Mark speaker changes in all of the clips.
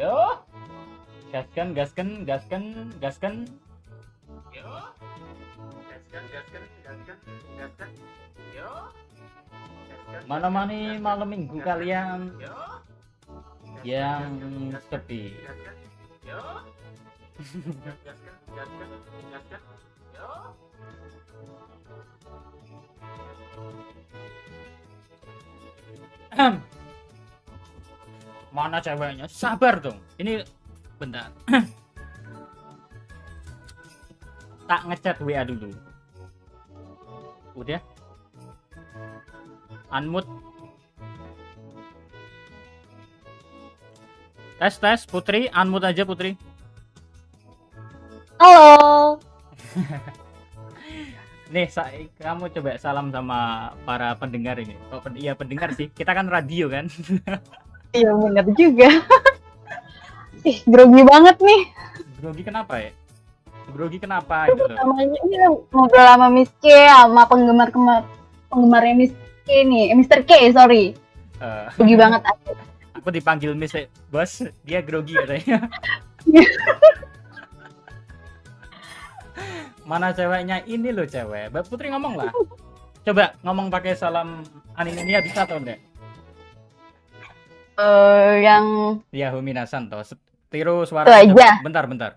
Speaker 1: Yo, gaskan, gaskan, gaskan, gaskan. Yo, gaskan, gaskan, gaskan, gaskan. Yo, gaskan. Mana nih malam minggu kalian yang sepi? Yo, gaskan, gaskan, gaskan. Yo. Mana ceweknya? Sabar dong. Ini bentar. Tak ngechat WA dulu. Udah. Unmute. Tes Putri, unmute aja Putri.
Speaker 2: Halo.
Speaker 1: Nih, kamu coba salam sama para pendengar ini. Oh, iya pendengar sih. Kita kan radio kan.
Speaker 2: Iya bener juga. Ih, grogi banget nih.
Speaker 1: Grogi kenapa ya? Grogi kenapa itu loh?
Speaker 2: Namanya ini ngobrol sama Miss K, sama penggemarnya Miss K nih, Mr. K, sorry. Grogi banget aku.
Speaker 1: Aku dipanggil Miss Bos, dia grogi katanya. Mana ceweknya ini loh cewek. Mbak Putri ngomong lah. Coba ngomong pakai salam anime ini bisa atau enggak?
Speaker 2: Yang
Speaker 1: Yahoo minasan toh. Tiru suara
Speaker 2: itu aja.
Speaker 1: Bentar.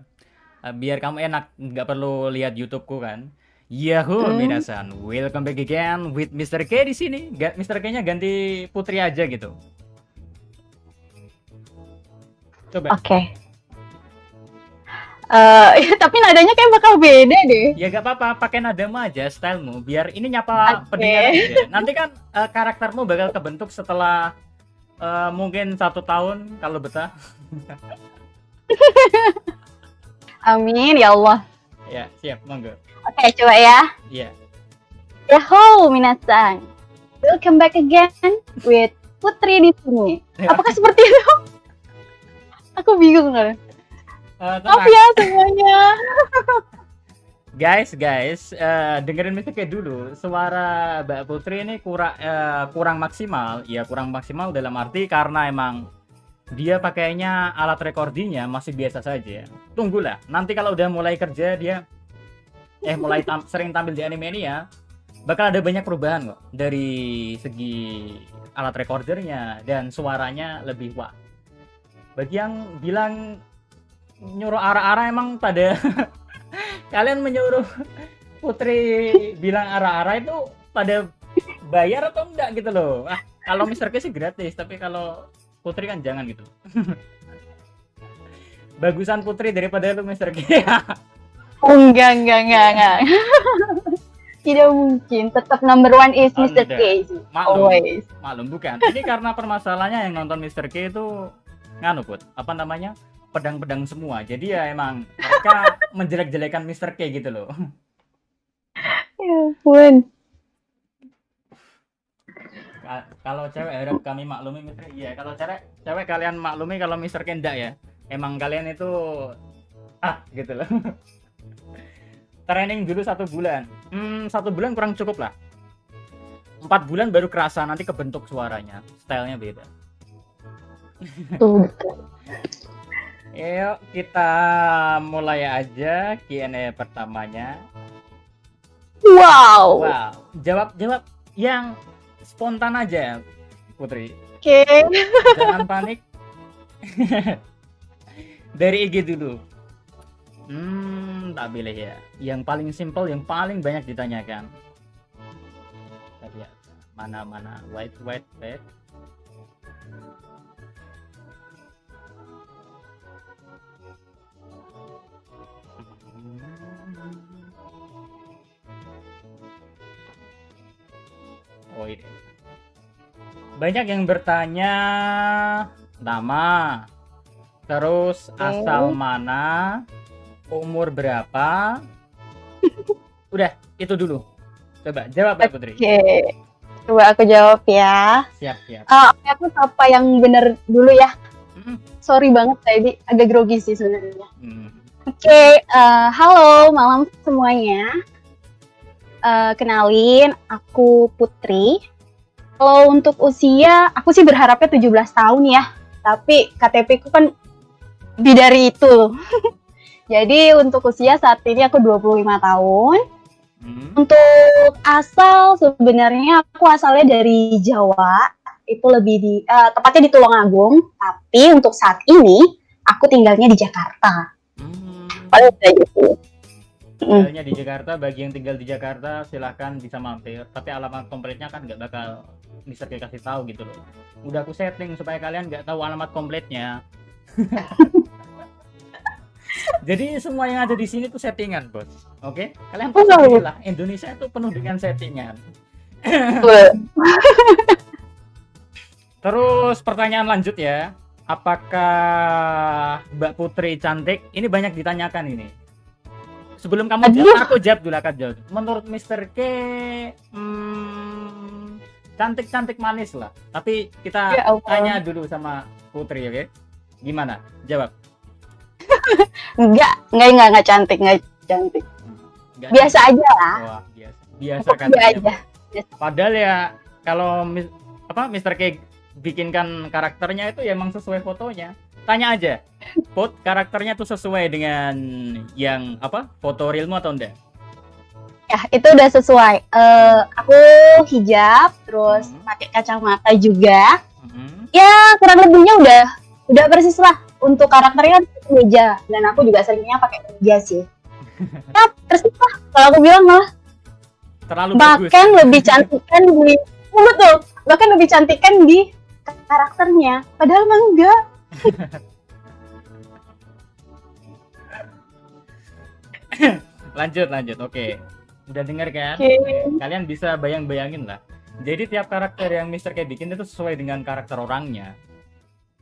Speaker 1: Biar kamu enak, nggak perlu lihat YouTubeku kan. Yahoo minasan, welcome back again with Mr. K di sini. Mr. K-nya ganti Putri aja gitu. Coba.
Speaker 2: Oke. Tapi nadanya kayak bakal beda deh.
Speaker 1: Ya gak apa-apa, pakai nadamu aja, stylemu. Biar ini nyapa pendengar aja. Nanti kan karaktermu bakal kebentuk setelah mungkin 1 tahun kalau betah.
Speaker 2: Amin ya Allah.
Speaker 1: Ya siap, monggo.
Speaker 2: Oke, coba ya.
Speaker 1: Iya.
Speaker 2: Yahoo minasan, welcome back again with Putri di sini. Apakah seperti itu? Aku bingung kan. Maaf ya semuanya.
Speaker 1: Guys, dengerin Mr. K dulu. Suara Mbak Putri ini kurang maksimal. Ya kurang maksimal dalam arti karena emang dia pakainya alat recordingnya masih biasa saja. Tunggulah, nanti kalau udah mulai kerja dia mulai sering tampil di anime ini ya, bakal ada banyak perubahan kok dari segi alat recordernya dan suaranya lebih wah. Bagi yang bilang nyuruh arah-arah emang pada kalian menyuruh Putri bilang arah-arah itu pada bayar atau enggak gitu loh. Kalau Mr. K sih gratis, tapi kalau Putri kan jangan gitu. Bagusan Putri daripada lu Mr. K.
Speaker 2: Enggak. Tidak mungkin. Tetap number one is Mr. K. Always.
Speaker 1: Maklum bukan. Ini karena permasalahannya yang nonton Mr. K itu Put, apa namanya? Pedang-pedang semua. Jadi ya emang mereka menjelek-jelekan Mr. K gitu loh.
Speaker 2: Ya ampun.
Speaker 1: Kalau cewek harap kami maklumi Mr. K. Iya, kalau cewek kalian maklumi kalau Mr. K enggak ya. Emang kalian itu gitu loh. Training dulu 1 bulan. 1 bulan kurang cukup lah. 4 bulan baru kerasa nanti kebentuk suaranya. Stylenya beda.
Speaker 2: Tuh.
Speaker 1: Yuk kita mulai aja Q&A pertamanya.
Speaker 2: Wow.
Speaker 1: Jawab yang spontan aja Putri.
Speaker 2: Oke.
Speaker 1: Jangan panik. Dari IG dulu. Tak pilih ya. Yang paling simple, yang paling banyak ditanyakan. Tadi ya. Mana wait. Oh ini. Banyak yang bertanya nama, terus asal mana, umur berapa. Udah, itu dulu. Coba jawab Mbak Putri.
Speaker 2: Oke. Coba aku jawab ya.
Speaker 1: Siap.
Speaker 2: Aku apa yang benar dulu ya. Sorry banget tadi agak grogi sih sebenarnya. Oke, halo malam semuanya. Kenalin, aku Putri. Kalau untuk usia, aku sih berharapnya 17 tahun ya. Tapi KTP ku kan lebih dari itu. Jadi untuk usia saat ini aku 25 tahun. Untuk asal sebenarnya aku asalnya dari Jawa, itu lebih tepatnya di Tulungagung, tapi untuk saat ini aku tinggalnya di Jakarta.
Speaker 1: Paling gitu. Tinggalnya di Jakarta, bagi yang tinggal di Jakarta silahkan bisa mampir, tapi alamat kompletnya kan nggak bakal bisa kasih tahu gitu loh. Udah aku setting supaya kalian nggak tahu alamat kompletnya. Jadi semua yang ada di sini tuh settingan, bos. Oke? Kalian pasti lah, Indonesia itu penuh dengan settingan. Terus pertanyaan lanjut ya. Apakah Mbak Putri cantik? Ini banyak ditanyakan ini. Sebelum kamu jawab, aku jawab dulu, Kak Jod. Menurut Mr. K, cantik-cantik manis lah. Tapi kita tanya dulu sama Putri, oke? Gimana? Jawab.
Speaker 2: Enggak cantik. Biasa aja lah.
Speaker 1: Wah, biasa kan aja. Padahal ya kalau Mr. K bikinkan karakternya itu ya emang sesuai fotonya. Tanya aja, Put, karakternya tuh sesuai dengan yang foto realmu atau enggak?
Speaker 2: Ya, itu udah sesuai. Aku hijab, terus pakai kacamata juga. Ya, kurang lebihnya udah persis lah. Untuk karakternya meja, dan aku juga seringnya pakai meja sih. Ya, persis lah. Kalau aku bilang malah
Speaker 1: terlalu
Speaker 2: bahkan
Speaker 1: bagus.
Speaker 2: Lebih cantikan di betul. Bahkan lebih cantikan di karakternya. Padahal mah enggak.
Speaker 1: lanjut. Oke. Udah dengar kan? Kalian bisa bayangin lah. Jadi tiap karakter yang Mr. K bikin itu sesuai dengan karakter orangnya.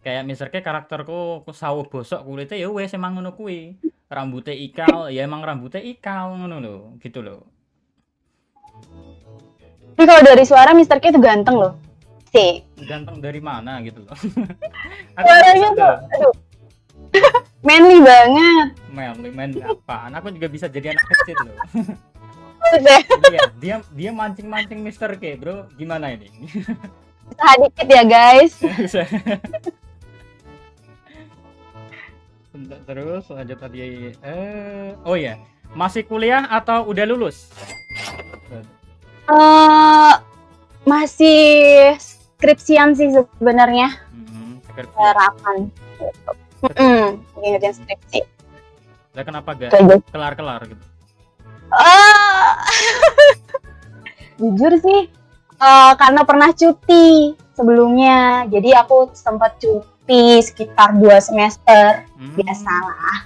Speaker 1: Kayak Mr. K karakterku sawo bosok kulitnya ya wes emang ngono kuwi. Rambutnya ikal, ya emang rambutnya ikal ngono lho, gitu loh.
Speaker 2: Tapi kalau dari suara Mr. K itu ganteng loh. Sih.
Speaker 1: Ganteng dari mana gitu loh.
Speaker 2: Suaranya tuh manly banget.
Speaker 1: Manly apaan? Aku juga bisa jadi anak kecil loh. Dia mancing Mr. K, bro. Gimana ini?
Speaker 2: Usaha dikit ya, guys.
Speaker 1: Terus lanjut tadi. Oh ya, masih kuliah atau udah lulus?
Speaker 2: Masih skripsian sih sebenarnya. Harapan. Ngerjain skripsi.
Speaker 1: Lah kenapa gak kelar gitu?
Speaker 2: Jujur sih, karena pernah cuti sebelumnya, jadi aku sempat cuti sekitar 2 semester, biasalah.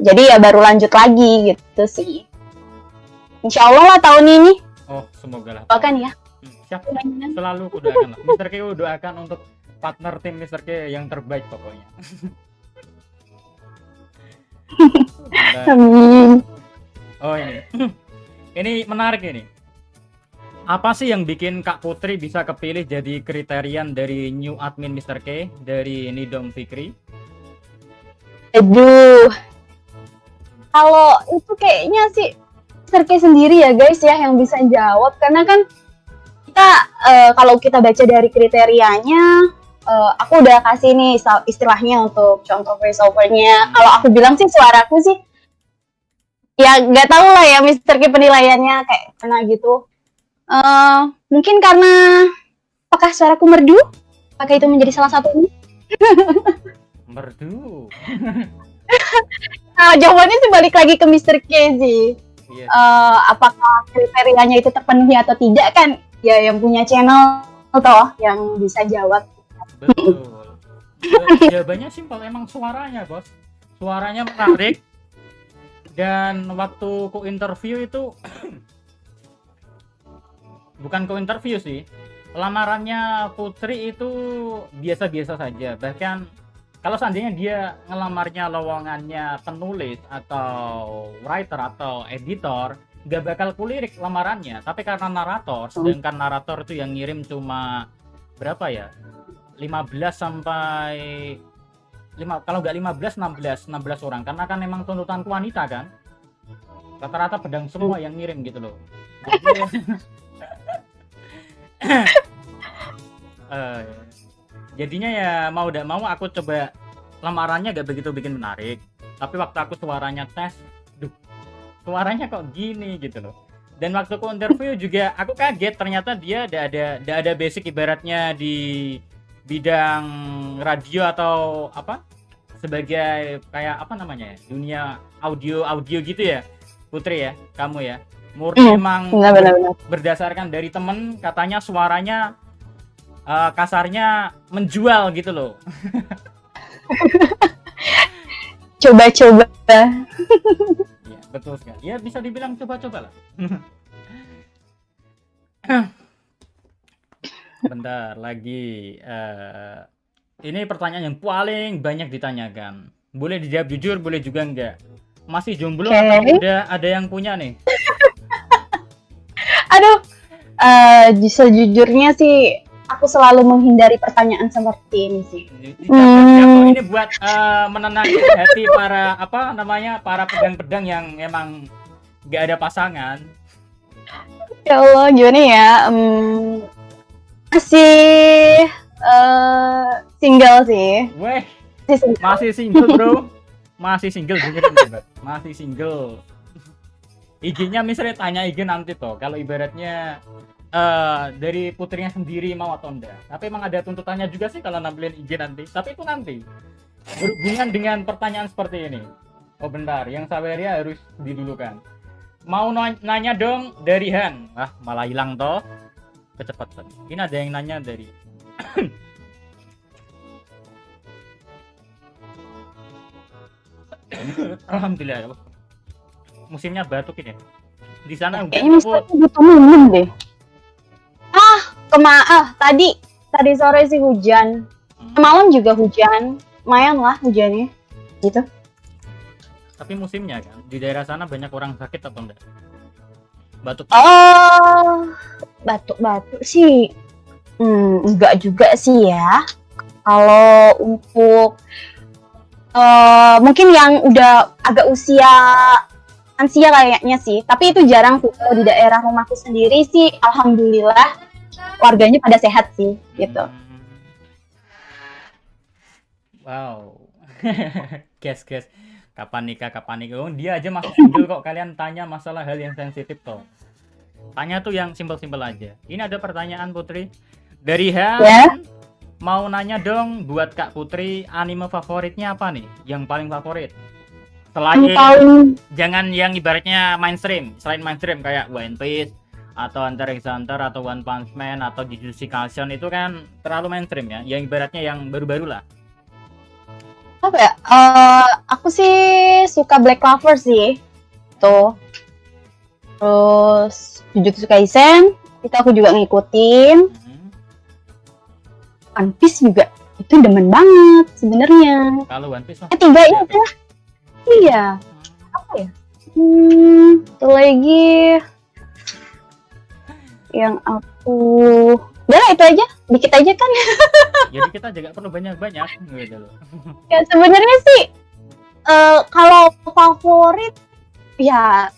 Speaker 2: Jadi ya baru lanjut lagi gitu sih. Insya Allah lah tahun ini.
Speaker 1: Oh, semoga lah.
Speaker 2: Doakan ya.
Speaker 1: Siap, selalu aku doakan lah. Mr. K doakan untuk partner tim Mr. K yang terbaik pokoknya.
Speaker 2: Amin.
Speaker 1: Oh ini menarik ini. Apa sih yang bikin Kak Putri bisa kepilih jadi kriterian dari new admin Mr. K dari Nidom Fikri?
Speaker 2: Aduh, kalau itu kayaknya sih Mr. K sendiri ya guys ya yang bisa jawab, karena kan kita kalau kita baca dari kriterianya, aku udah kasih nih istilahnya untuk contoh voiceovernya. Kalau aku bilang sih suaraku sih ya nggak tahu lah ya Mr. K penilaiannya kayak mana gitu. Mungkin karena apakah suaraku merdu? Apakah itu menjadi salah satunya?
Speaker 1: Merdu.
Speaker 2: Jawabannya sih balik lagi ke Mr. K sih. Yes. Apakah kriterianya itu terpenuhi atau tidak kan? Ya yang punya channel toh yang bisa jawab.
Speaker 1: Betul. Jawabannya simpel, emang suaranya bos. Suaranya menarik. Dan waktu ku interview itu bukan ku interview sih, lamarannya Putri itu biasa-biasa saja. Bahkan kalau seandainya dia ngelamarnya lowongannya penulis atau writer atau editor, gak bakal kulirik lamarannya. Tapi karena narator, sedangkan narator itu yang ngirim cuma berapa ya, 15 sampai kalau nggak 16 orang, karena kan memang tuntutan wanita kan, rata-rata pedang semua yang ngirim gitu loh. Jadinya ya mau tidak mau aku coba lamarannya gak begitu bikin menarik. Tapi waktu aku suaranya tes, duh, suaranya kok gini gitu loh. Dan waktu aku interview juga aku kaget, ternyata dia tidak ada basic ibaratnya di bidang radio atau apa sebagai kayak apa namanya ya, dunia audio gitu ya Putri ya, kamu ya murni emang
Speaker 2: benar.
Speaker 1: berdasarkan dari temen katanya suaranya kasarnya menjual gitu loh.
Speaker 2: Coba-coba.
Speaker 1: Ya, betul sekali. Ya bisa dibilang coba-coba lah. Bentar lagi. Ini pertanyaan yang paling banyak ditanyakan. Boleh dijawab jujur, boleh juga enggak. Masih jomblo atau udah ada yang punya nih?
Speaker 2: Aduh, sejujurnya sih aku selalu menghindari pertanyaan seperti ini sih.
Speaker 1: Ini buat menenangkan hati para para pedang-pedang yang emang nggak ada pasangan.
Speaker 2: Ya Allah, gimana ya? Masih single sih.
Speaker 1: Weh, masih single bro. Masih single dengerin coba. Masih single. IG-nya misalnya tanya IG nanti toh. Kalau ibaratnya dari putrinya sendiri mau atau enggak. Tapi emang ada tuntutannya juga sih kalau nampilin IG nanti. Tapi itu nanti berhubungan dengan pertanyaan seperti ini. Oh bentar, yang Saweria harus didulukan. Mau nanya dong dari Han. Malah hilang toh. Kecepatan. Ini ada yang nanya dari Alhamdulillah. Musimnya batuk ini. Di sana
Speaker 2: kayaknya misalnya butuh minum deh. Tadi sore sih hujan. Malam juga hujan. Lumayan lah hujannya. Gitu.
Speaker 1: Tapi musimnya kan di daerah sana banyak orang sakit atau enggak? Batuk.
Speaker 2: Batuk sih. Enggak juga sih ya. Kalau untuk mungkin yang udah agak usia lansia kayaknya sih, tapi itu jarang sih. Kalau di daerah rumahku sendiri sih, alhamdulillah warganya pada sehat sih, gitu.
Speaker 1: Wow, guys, kapan nikah? Oh, dia aja masih single kok. Kalian tanya masalah hal yang sensitif toh. Tanya tuh yang simpel-simpel aja. Ini ada pertanyaan Putri dari Han. Mau nanya dong buat Kak Putri, anime favoritnya apa nih? Yang paling favorit? Selain jangan yang ibaratnya mainstream, selain mainstream kayak One Piece atau Hunter x Hunter atau One Punch Man atau Jujutsu Kaisen itu kan terlalu mainstream ya. Yang ibaratnya yang baru-baru lah.
Speaker 2: Apa ya? Aku sih suka Black Clover sih. Tuh. Terus Jujutsu Kaisen itu aku juga ngikutin. One Piece juga itu demen banget sebenarnya.
Speaker 1: Kalau One Piece
Speaker 2: ketiga ini adalah iya. Apa ya? Itu lagi yang aku itu aja, dikit aja kan.
Speaker 1: Jadi kita juga perlu banyak-banyak gitu loh.
Speaker 2: Ya sebenarnya sih kalau favorit ya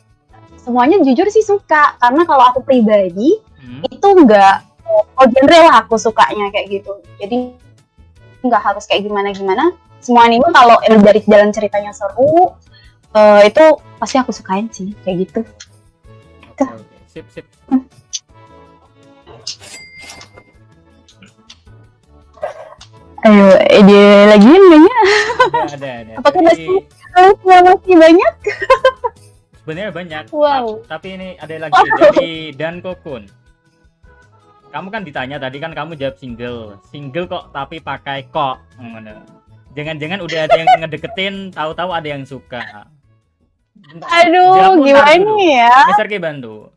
Speaker 2: semuanya jujur sih suka, karena kalau aku pribadi itu enggak genre lah aku sukanya kayak gitu. Jadi nggak harus kayak gimana-gimana. Semua anime kalau dari jalan ceritanya seru, itu pasti aku sukain sih kayak gitu.
Speaker 1: Okay. Sip.
Speaker 2: Ayo, ide lagi banyak.
Speaker 1: Ada.
Speaker 2: Apakah masih banyak?
Speaker 1: Sebenarnya banyak.
Speaker 2: Wow.
Speaker 1: Tapi ini ada lagi dari Dan Kokun. Kamu kan ditanya tadi kan kamu jawab single kok tapi pakai kok. Jangan-jangan udah ada yang ngedeketin, tahu-tahu ada yang suka. Bentar,
Speaker 2: aduh, gimana ya?
Speaker 1: Mister Ki bantu.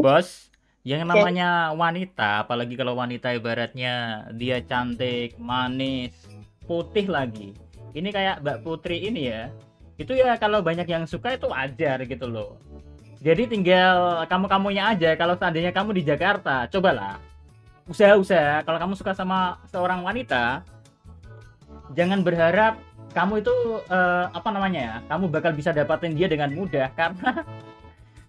Speaker 1: Bos, yang namanya wanita, apalagi kalau wanita ibaratnya dia cantik, manis, putih lagi. Ini kayak Mbak Putri ini ya. Itu ya kalau banyak yang suka itu wajar gitu loh. Jadi tinggal kamu-kamunya aja. Kalau seandainya kamu di Jakarta, cobalah usaha kalau kamu suka sama seorang wanita, jangan berharap kamu itu kamu bakal bisa dapatin dia dengan mudah, karena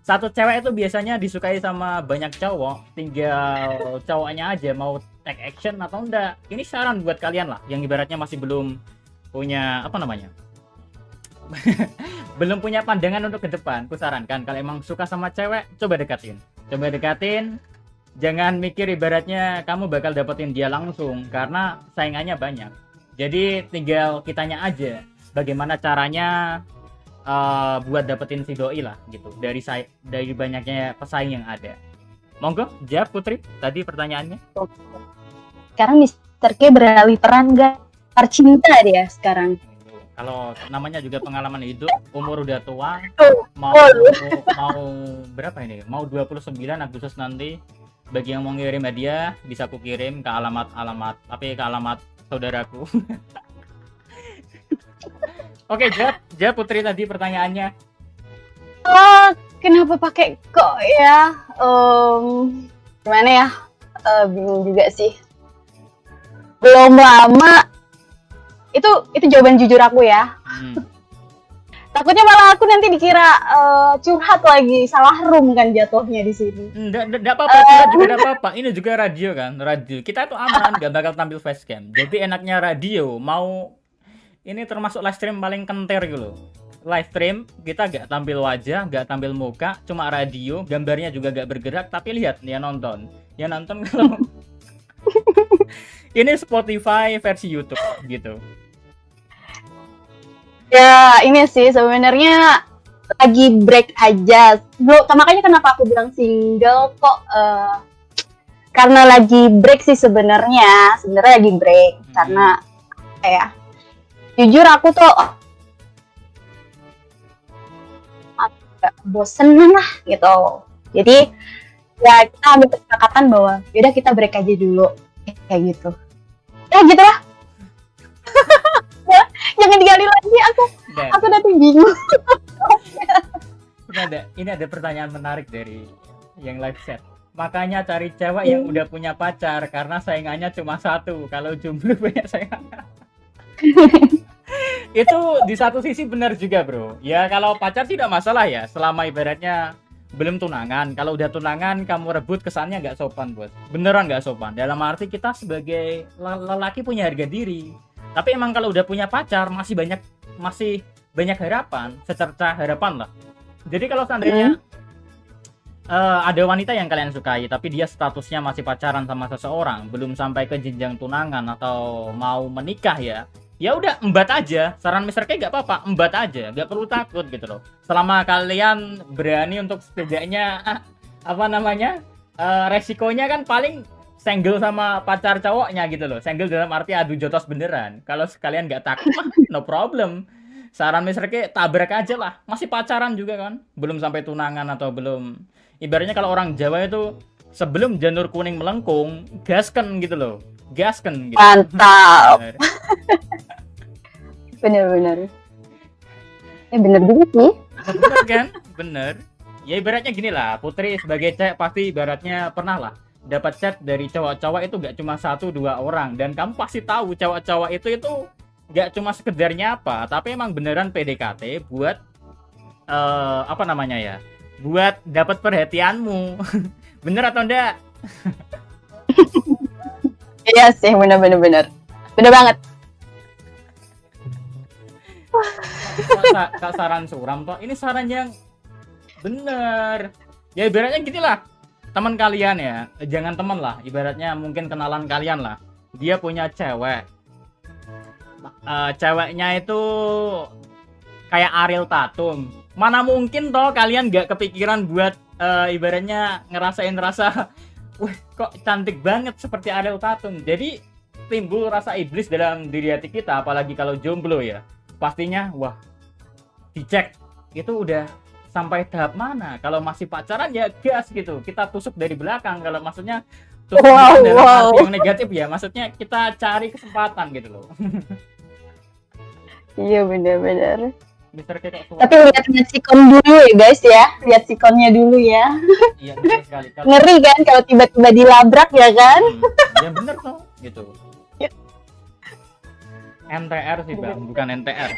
Speaker 1: satu cewek itu biasanya disukai sama banyak cowok, tinggal cowoknya aja mau take action atau enggak. Ini saran buat kalian lah yang ibaratnya masih belum punya apa namanya? Belum punya pandangan untuk ke depan, ku sarankan kalau emang suka sama cewek, coba dekatin. Coba dekatin, jangan mikir ibaratnya kamu bakal dapetin dia langsung karena saingannya banyak. Jadi tinggal kitanya aja bagaimana caranya buat dapetin si doi lah gitu dari banyaknya pesaing yang ada. Monggo, jawab Putri tadi pertanyaannya.
Speaker 2: Sekarang Mr. K beralih peran gak? Tercinta dia sekarang.
Speaker 1: Kalau namanya juga pengalaman hidup, umur udah tua, mau berapa ini? Mau 29 Agustus nanti. Bagi yang mau ngirim hadiah bisa aku kirim ke tapi ke alamat saudaraku. Oke, jawab Putri tadi pertanyaannya.
Speaker 2: Kenapa pakai kok ya? Gimana ya? Bingung juga sih. Belum lama. Itu jawaban jujur aku ya. Takutnya malah aku nanti dikira curhat lagi, salah room kan jatuhnya di sini.
Speaker 1: Enggak apa-apa, curhat juga enggak apa-apa. Ini juga radio kan, radio. Kita tuh aman, enggak bakal tampil facecam. Jadi enaknya radio, mau ini termasuk live stream paling kenter gitu loh. Live stream kita enggak tampil wajah, enggak tampil muka, cuma radio, gambarnya juga enggak bergerak, tapi lihat ya nonton. Ya nonton kalau ini Spotify versi YouTube gitu.
Speaker 2: Ya ini sih sebenarnya lagi break aja. Makanya kenapa aku bilang single kok karena lagi break sih sebenarnya lagi break karena ya jujur aku tuh agak bosen lah gitu. Jadi ya kita ambil kesepakatan bahwa yaudah kita break aja dulu kayak gitu. Ya gitu lah. Jangan digali lagi aku nanti bingung.
Speaker 1: Ini ada pertanyaan menarik dari yang live chat. Makanya cari cewek yang udah punya pacar karena saingannya cuma satu. Kalau jomblo banyak saingannya. Itu di satu sisi benar juga, bro. Ya kalau pacar sih tidak masalah ya, selama ibaratnya belum tunangan. Kalau udah tunangan kamu rebut, kesannya nggak sopan, bos. Beneran nggak sopan. Dalam arti kita sebagai lelaki punya harga diri. Tapi emang kalau udah punya pacar masih banyak harapan, secerca harapan lah. Jadi kalau seandainya ada wanita yang kalian sukai tapi dia statusnya masih pacaran sama seseorang, belum sampai ke jenjang tunangan atau mau menikah ya udah embat aja. Saran Mr. K nggak apa-apa, embat aja, nggak perlu takut gitu loh. Selama kalian berani untuk setidaknya resikonya kan paling senggel sama pacar cowoknya gitu loh. Senggel dalam arti adu jotos beneran. Kalau sekalian nggak takut no problem. Saran Mr. K tabrak aja lah. Masih pacaran juga kan, belum sampai tunangan atau belum. Ibaratnya kalau orang Jawa itu sebelum janur kuning melengkung, gasken gitu loh. Gasken gitu.
Speaker 2: Mantap. Bener. Bener juga sih.
Speaker 1: Bener kan? Bener. Ya ibaratnya gini lah, Putri sebagai cewek pasti ibaratnya pernah lah dapat chat dari cowok-cowok itu gak cuma 1-2 orang, dan kamu pasti tahu cowok-cowok itu gak cuma sekedar nyapa, tapi emang beneran PDKT buat buat dapat perhatianmu. Bener atau enggak?
Speaker 2: Iya sih, bener banget.
Speaker 1: Kak saran suram toh, ini saran yang bener. Ya ibaratnya gini lah, teman kalian ya, jangan teman lah, ibaratnya mungkin kenalan kalian lah. Dia punya cewek, ceweknya itu kayak Ariel Tatum. Mana mungkin toh kalian gak kepikiran buat ibaratnya ngerasain rasa, wah kok cantik banget seperti Ariel Tatum. Jadi timbul rasa iblis dalam diri hati kita, apalagi kalau jomblo ya. Pastinya wah, dicek itu udah sampai tahap mana. Kalau masih pacaran ya gas gitu, kita tusuk dari belakang. Kalau maksudnya tusuk dalam arti yang negatif ya, maksudnya kita cari kesempatan gitu loh.
Speaker 2: Iya benar.
Speaker 1: Mr. K
Speaker 2: tapi lihat sikon dulu ya guys ya, lihat sikonnya dulu ya.
Speaker 1: Iya benar sekali.
Speaker 2: Ngeri kan kalau tiba-tiba dilabrak ya kan.
Speaker 1: Ya bener tuh gitu. NTR sih bang, bukan NTR.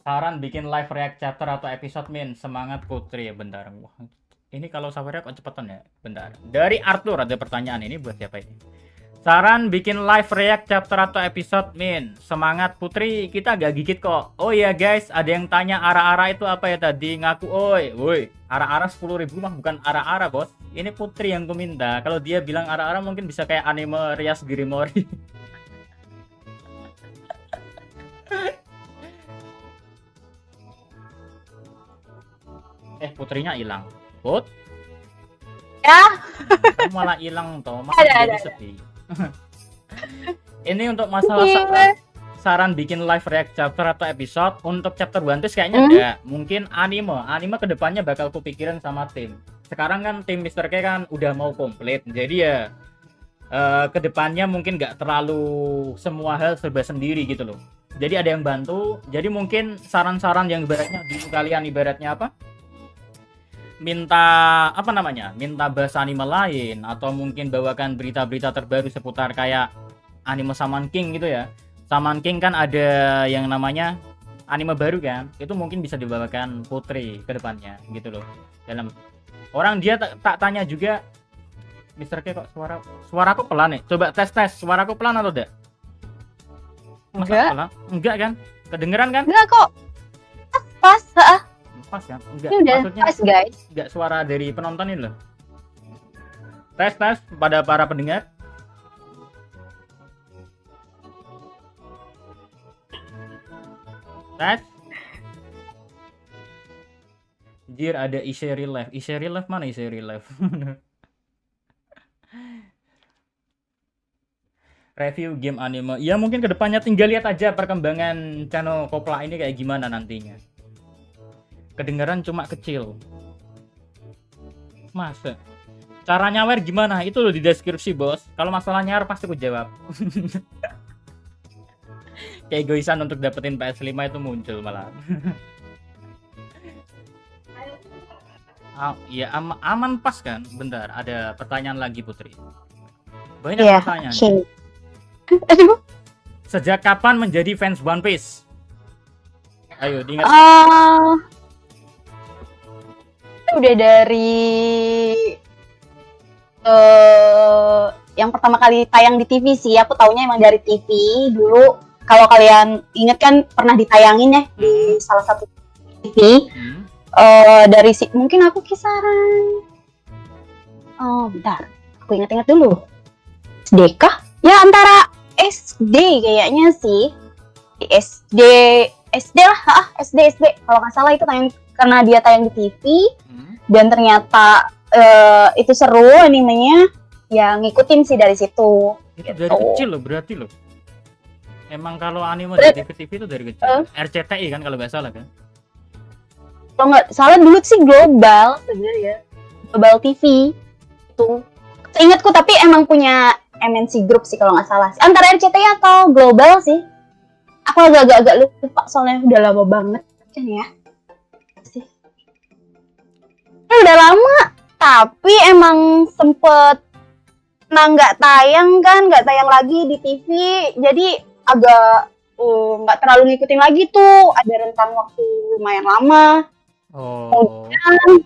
Speaker 1: Saran bikin live react chapter atau episode min, semangat Putri ya. Bentar, wah ini kalau sabarnya kok cepetan ya. Bentar, dari Arthur ada pertanyaan, ini buat siapa ini? Saran bikin live react chapter atau episode, Min. Semangat Putri, kita gak gigit kok. Oh iya guys, ada yang tanya ara-ara itu apa ya tadi? Ngaku, woi, ara-ara 10.000 mah bukan ara-ara bos. Ini Putri yang ku minta. Kalau dia bilang ara-ara mungkin bisa kayak anime Rias Girimori. Putrinya hilang. Put?
Speaker 2: Ya.
Speaker 1: Kamu malah hilang toh, malah jadi sepi. Ini untuk masalah saran bikin live react chapter atau episode. Untuk chapter One Piece kayaknya ada. Mungkin anime kedepannya bakal kupikirin sama tim. Sekarang kan tim Mr. K kan udah mau komplit. Jadi ya kedepannya mungkin nggak terlalu semua hal serba sendiri gitu loh. Jadi ada yang bantu. Jadi mungkin saran-saran yang ibaratnya di kalian ibaratnya apa? Minta bahas anime lain, atau mungkin bawakan berita-berita terbaru seputar kayak anime Shaman King gitu ya. Shaman King kan ada yang namanya anime baru kan, itu mungkin bisa dibawakan Putri ke depannya gitu loh. Dalam orang dia tak tanya juga, Mr. K kok suaraku pelan nih. Coba tes suaraku pelan atau enggak? Masa pelan? Enggak kan? Kedengeran kan?
Speaker 2: Enggak kok. Pas.
Speaker 1: Pas kan? Enggak,
Speaker 2: ini udah
Speaker 1: maksudnya
Speaker 2: pas guys.
Speaker 1: Enggak suara dari penonton ini loh. Tes pada para pendengar. Tes. Jir, ada Iseri Live. Iseri Live mana Iseri Live? Review game anime. Ya mungkin kedepannya tinggal lihat aja perkembangan channel Kopla ini kayak gimana nantinya. Kedengaran cuma kecil. Masa? Cara nyawer gimana? Itu loh di deskripsi bos. Kalau masalah nyawer pasti aku jawab. Kayak egoisan untuk dapetin PS5 itu muncul malah. Iya aman pas kan? Bentar, ada pertanyaan lagi Putri. Banyak pertanyaan.
Speaker 2: Aduh.
Speaker 1: Sejak kapan menjadi fans One Piece? Ayo diingat.
Speaker 2: Udah dari yang pertama kali tayang di TV sih. Aku taunya emang dari TV dulu. Kalau kalian inget kan pernah ditayangin ya di salah satu TV. Dari mungkin aku kisaran bentar, aku ingat-ingat dulu. SD kah? Ya antara SD kayaknya sih. Di SD lah, SD. Kalau nggak salah itu karena dia tayang di TV dan ternyata itu seru animenya, ya ngikutin sih dari situ.
Speaker 1: Itu gitu. Dari kecil loh berarti loh. Emang kalau anime di TV itu dari kecil. RCTI kan kalau nggak salah kan?
Speaker 2: Kalau nggak salah dulu sih Global sebenarnya, Global TV itu. Seingatku tapi emang punya MNC Group sih kalau nggak salah. Antara RCTI atau Global sih. Aku agak lupa soalnya udah lama banget kan ya. Udah lama, tapi emang sempet nggak tayang lagi di TV. Jadi agak nggak terlalu ngikutin lagi tuh. Ada rentang waktu lumayan lama. Kemudian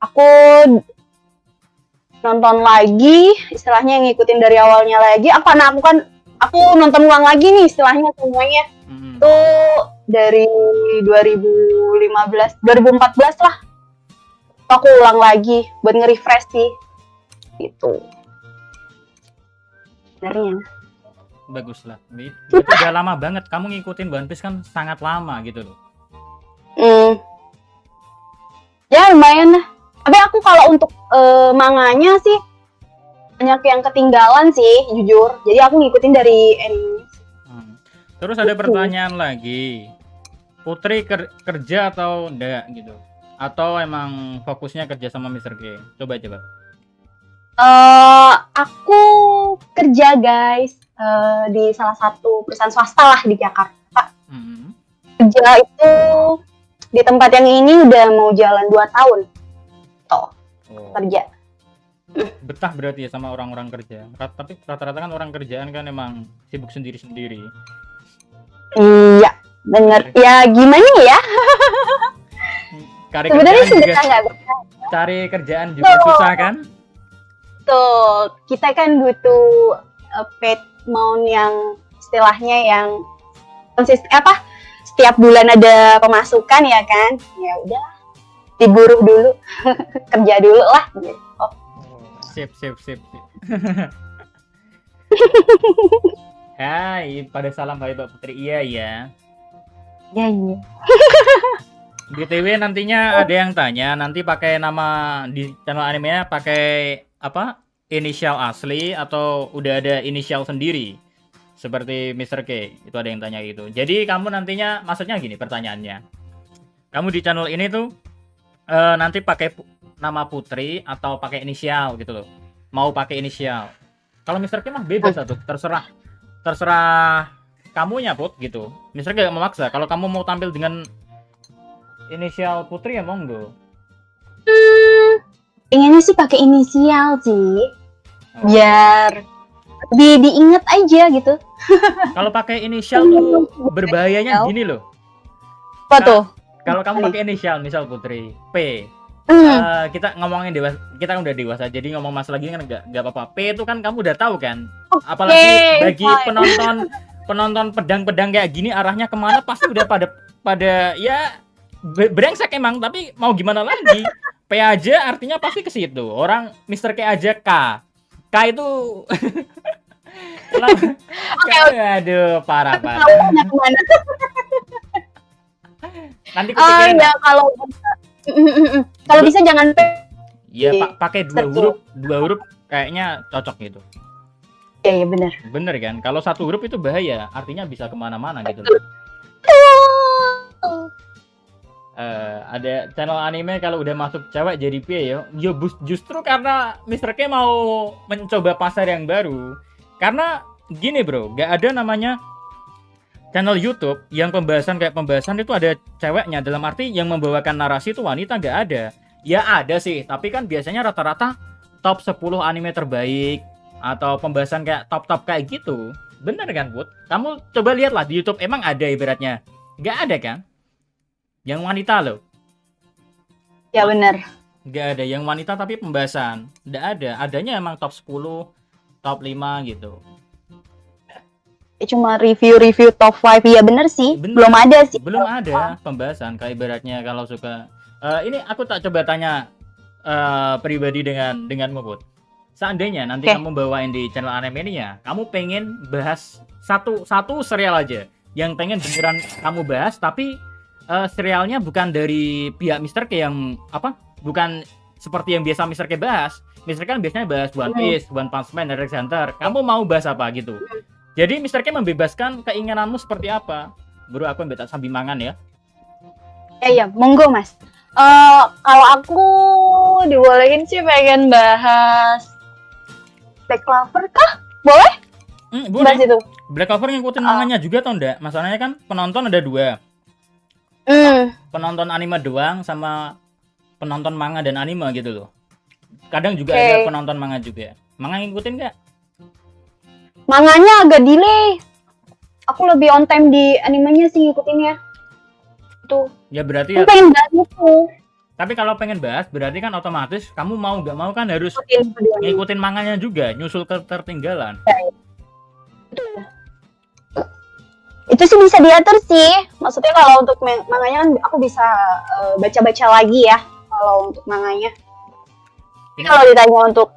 Speaker 2: aku nonton lagi, istilahnya ngikutin dari awalnya lagi. Aku nonton ulang lagi nih istilahnya semuanya. Tuh dari 2014 lah. Aku ulang lagi buat nge-refresh sih. Gitu. Benernya.
Speaker 1: Bagus lah. Itu udah lama banget. Kamu ngikutin One Piece kan sangat lama gitu loh.
Speaker 2: Ya lumayan lah. Tapi aku kalau untuk manganya sih banyak yang ketinggalan sih, jujur. Jadi aku ngikutin dari anime.
Speaker 1: Terus ada pertanyaan lagi. Putri kerja atau enggak gitu? Atau emang fokusnya kerja sama Mr. K? Coba.
Speaker 2: Aku kerja guys di salah satu perusahaan swasta lah di Jakarta. Kerja itu di tempat yang ini udah mau jalan 2 tahun. Kerja.
Speaker 1: Betah berarti ya sama orang-orang kerja. Tapi rata-rata kan orang kerjaan kan emang sibuk sendiri-sendiri.
Speaker 2: Iya, bener. Ya gimana ya?
Speaker 1: Sebenarnya sudah nggak betah. Cari kerjaan juga susah kan?
Speaker 2: Betul. Kita kan butuh paid mount yang istilahnya yang setiap bulan ada pemasukan ya kan. Ya udah, diburu dulu. Kerja dulu lah gitu.
Speaker 1: Sip. Hai, pada salam hai Mbak Putri. Iya ya.
Speaker 2: Iya.
Speaker 1: BTW nantinya ada yang tanya, nanti pakai nama di channel animenya pakai apa? Inisial asli atau udah ada inisial sendiri? Seperti Mr. K. Itu ada yang tanya gitu. Jadi kamu nantinya maksudnya gini pertanyaannya. Kamu di channel ini tuh nanti pakai nama Putri atau pakai inisial gitu loh. Mau pakai inisial. Kalau Mr. K mah bebas tuh, terserah kamunya Put gitu. Mr. K gak memaksa. Kalau kamu mau tampil dengan inisial Putri ya monggo.
Speaker 2: Pengennya sih pakai inisial sih. Biar lebih diingat aja gitu.
Speaker 1: Kalau pakai inisial tuh berbahayanya gini loh.
Speaker 2: Apa tuh?
Speaker 1: Kalau kamu pakai inisial, misal Putri P. Kita ngomongin dewasa, kita kan udah dewasa, jadi ngomong masalah gini kan nggak apa-apa. P itu kan kamu udah tahu kan. Apalagi bagi penonton pedang-pedang kayak gini arahnya kemana pasti udah pada ya brengsek emang, tapi mau gimana lagi? P aja artinya pasti ke situ. Orang Mr. K aja K. K itu aduh, parah. Nanti kepikiran.
Speaker 2: Ya kalau bisa jangan P.
Speaker 1: Iya, pakai dua huruf kayaknya cocok gitu.
Speaker 2: Iya, benar.
Speaker 1: Bener kan? Kalau satu huruf itu bahaya, artinya bisa kemana-mana gitu. Ada channel anime kalau udah masuk cewek jadi piye ya? Yo justru karena Mr. K mau mencoba pasar yang baru. Karena gini bro, gak ada namanya channel YouTube yang pembahasan itu ada ceweknya, dalam arti yang membawakan narasi itu wanita gak ada. Ya ada sih, tapi kan biasanya rata-rata top 10 anime terbaik atau pembahasan kayak top-top kayak gitu. Bener kan Put? Kamu coba lihatlah di YouTube, emang ada ibaratnya? Gak ada kan? Yang wanita loh.
Speaker 2: Ya benar.
Speaker 1: Gak ada yang wanita tapi pembahasan. Gak ada. Adanya emang top 10, top 5 gitu.
Speaker 2: Cuma review top 5. Ya bener sih.
Speaker 1: Bener.
Speaker 2: Belum ada sih.
Speaker 1: Belum ada pembahasan. Kayak ibaratnya kalau suka. Ini aku tak coba tanya pribadi denganmu Put. Seandainya nanti kamu bawain di channel anime ini ya, kamu pengen bahas satu serial aja yang pengen beneran kamu bahas, tapi serialnya bukan dari pihak Mr. K yang bukan seperti yang biasa Mr. K bahas. Mr. K kan biasanya bahas One Piece, One Punch Man, Hunter x Hunter. Kamu mau bahas apa gitu? Jadi Mr. K membebaskan keinginanmu seperti apa? Bro, aku ambil tak sambil mangan ya.
Speaker 2: Ya, monggo Mas. Kalau aku dibolehin sih pengen bahas Black Clover kah? Boleh?
Speaker 1: Boleh.
Speaker 2: Bahas itu.
Speaker 1: Black Clover ngikutin manganya juga atau enggak? Masalahnya kan penonton ada 2. Penonton anime doang sama penonton manga dan anime gitu loh. Kadang juga ada penonton manga juga. Manga ngikutin nggak?
Speaker 2: Manganya agak delay. Aku lebih on time di animenya sih ngikutinnya. Tuh.
Speaker 1: Ya berarti ya.
Speaker 2: Pengen bahas itu.
Speaker 1: Tapi kalau pengen bahas berarti kan otomatis kamu mau nggak mau kan harus ngikutin manganya juga, nyusul ketertinggalan.
Speaker 2: Itu sih bisa diatur sih. Maksudnya kalau untuk manganya kan aku bisa baca-baca lagi ya. Kalau untuk manganya. Ini kalau ditanya untuk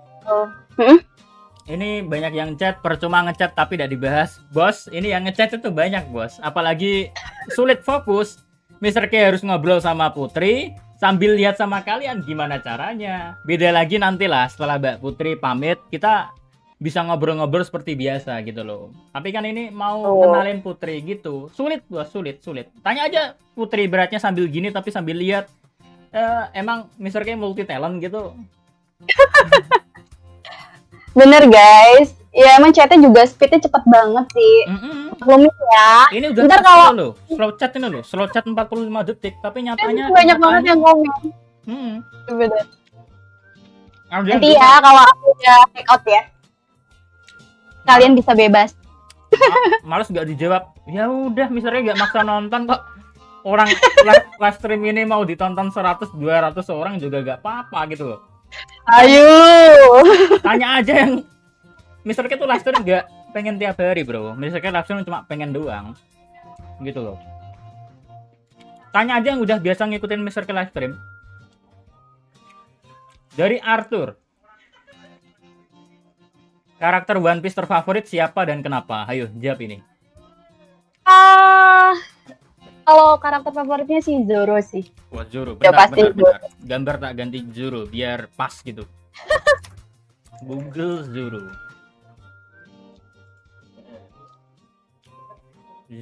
Speaker 1: ini banyak yang chat, percuma ngechat tapi tidak dibahas. Bos, ini yang ngechat itu banyak bos. Apalagi sulit fokus. Mr. K harus ngobrol sama Putri sambil lihat sama kalian gimana caranya. Beda lagi nantilah setelah Mbak Putri pamit, kita bisa ngobrol-ngobrol seperti biasa gitu loh. Tapi kan ini mau kenalin Putri gitu. Sulit bos, sulit. Tanya aja Putri beratnya sambil gini tapi sambil lihat. Emang Mr. K multi talent gitu.
Speaker 2: Bener guys. Ya emang chatnya juga speednya cepet banget sih. Belum ya.
Speaker 1: Ini udah kalau slow chat ini loh. Slow chat 45 detik tapi nyatanya
Speaker 2: banyak banget yang komen. Bener. Nanti ya kalau aku udah check out ya. Kalian bisa bebas.
Speaker 1: Males gak dijawab. Ya udah, misalnya gak maksa nonton kok. Orang live stream ini mau ditonton 100-200 orang juga gak apa-apa gitu loh.
Speaker 2: Ayo.
Speaker 1: Tanya aja yang Mr. K tuh live stream nggak pengen tiap hari bro. Mr. K live stream cuma pengen doang. Gitu loh. Tanya aja yang udah biasa ngikutin Mr. K live stream. Dari Arthur. Karakter One Piece terfavorit siapa dan kenapa? Ayo jawab ini.
Speaker 2: Kalau karakter favoritnya si Zoro sih.
Speaker 1: Wah Zoro,
Speaker 2: Ya,
Speaker 1: bentar,
Speaker 2: pasti
Speaker 1: bentar. Gambar tak ganti Zoro biar pas gitu. Google Zoro.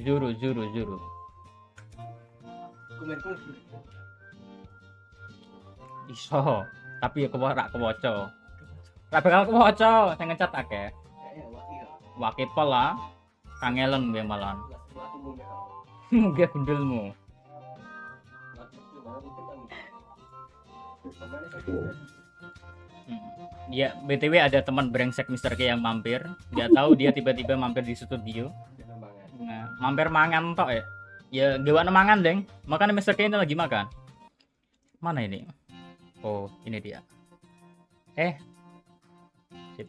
Speaker 1: Zoro. Iso, tapi ya rak kewoco. Rak bakal kewoco, sing ngecat akeh. Wakipel lah. Kangelon gue malan. Muga gundelmu. Ya, BTW ada teman brengsek Mr. K yang mampir. Nggak tahu dia tiba-tiba mampir di studio. Nah, mampir mangan tok ya. Ya, gawak mangan, Deng. Makanya Mr. K ini lagi makan. Mana ini? Oh, ini dia. Sip.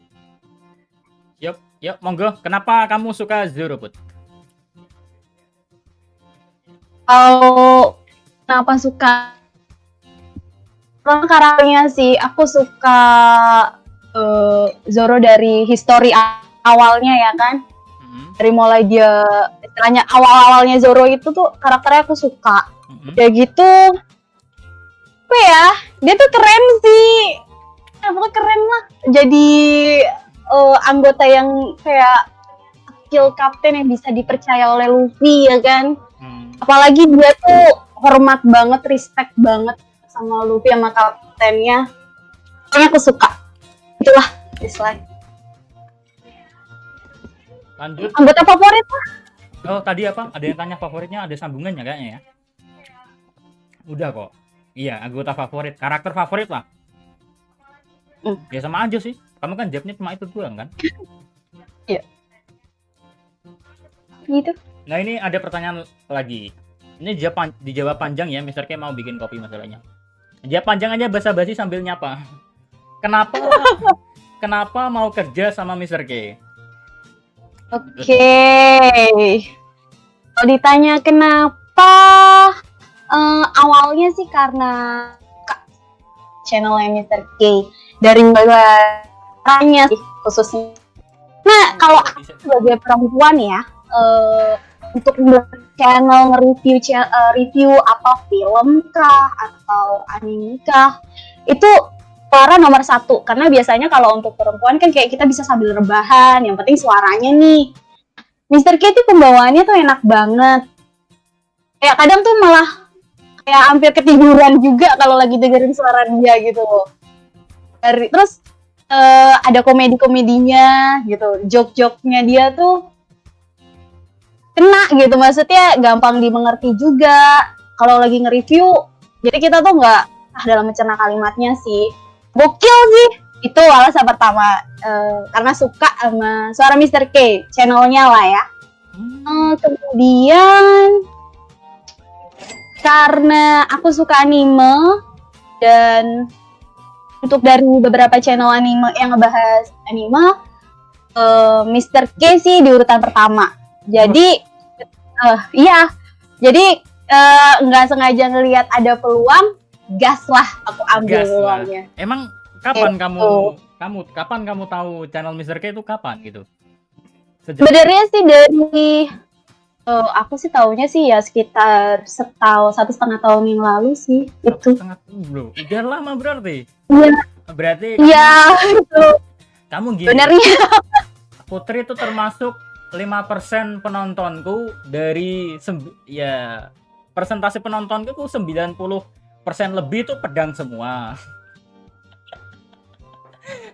Speaker 1: Yuk, monggo. Kenapa kamu suka Zoro, Put?
Speaker 2: Kenapa suka? Karena karakternya sih, aku suka Zoro dari histori awalnya ya kan. Dari mulai dia istilahnya awal-awalnya Zoro itu tuh karakternya aku suka. Ya gitu. Apa ya? Dia tuh keren sih. Pokoknya keren lah. Jadi anggota yang kayak skill kapten yang bisa dipercaya oleh Luffy ya kan. Apalagi dia tuh hormat banget, respect banget sama Luffy sama kaptennya. Pokoknya aku suka. Itulah dislike.
Speaker 1: Lanjut.
Speaker 2: Anggota favorit lah.
Speaker 1: Oh, tadi apa? Ada yang tanya favoritnya, ada sambungannya kayaknya ya. Udah kok. Iya, anggota favorit, karakter favorit lah. Ya sama aja sih. Kamu kan jawabnya cuma itu doang kan?
Speaker 2: Iya. Gitu.
Speaker 1: Nah, ini ada pertanyaan lagi. Ini dijawab panjang ya, Mr. K mau bikin kopi masalahnya. Jawab panjang aja basa-basi sambil nyapa. Kenapa mau kerja sama Mr. K?
Speaker 2: Oke. Kalau ditanya kenapa, awalnya sih karena channelnya Mr. K dari caranya sih khususnya. Nah, kalau aku sebagai perempuan ya, untuk channel review apa film kah atau anime kah, itu suara nomor satu. Karena biasanya kalau untuk perempuan kan kayak kita bisa sambil rebahan, yang penting suaranya nih. Mr. K itu pembawaannya tuh enak banget. Kayak kadang tuh malah kayak hampir ketiduran juga kalau lagi dengerin suara dia gitu loh. Terus ada komedi-komedinya gitu, joke-joke-nya dia tuh kena gitu, maksudnya gampang dimengerti juga kalau lagi nge-review. Jadi kita tuh nggak dalam mencerna kalimatnya sih. Gokil sih. Itu alasan pertama, karena suka sama suara Mr. K, channelnya lah ya. Kemudian karena aku suka anime, dan untuk dari beberapa channel anime yang ngebahas anime, Mr. K sih di urutan pertama. Jadi iya, jadi nggak sengaja ngelihat ada peluang, gas lah aku ambil peluangnya.
Speaker 1: Emang kapan kapan kamu tahu channel Mr. K itu kapan gitu?
Speaker 2: Sebenarnya sih dari aku sih taunya sih ya sekitar 1,5 tahun yang lalu sih. Itu
Speaker 1: bro, udah lama berarti.
Speaker 2: Iya.
Speaker 1: Berarti
Speaker 2: iya itu.
Speaker 1: Kamu gini.
Speaker 2: Benernya.
Speaker 1: Putri itu termasuk 5% penontonku dari ya persentase penontonku tuh 90% lebih tuh pedang semua.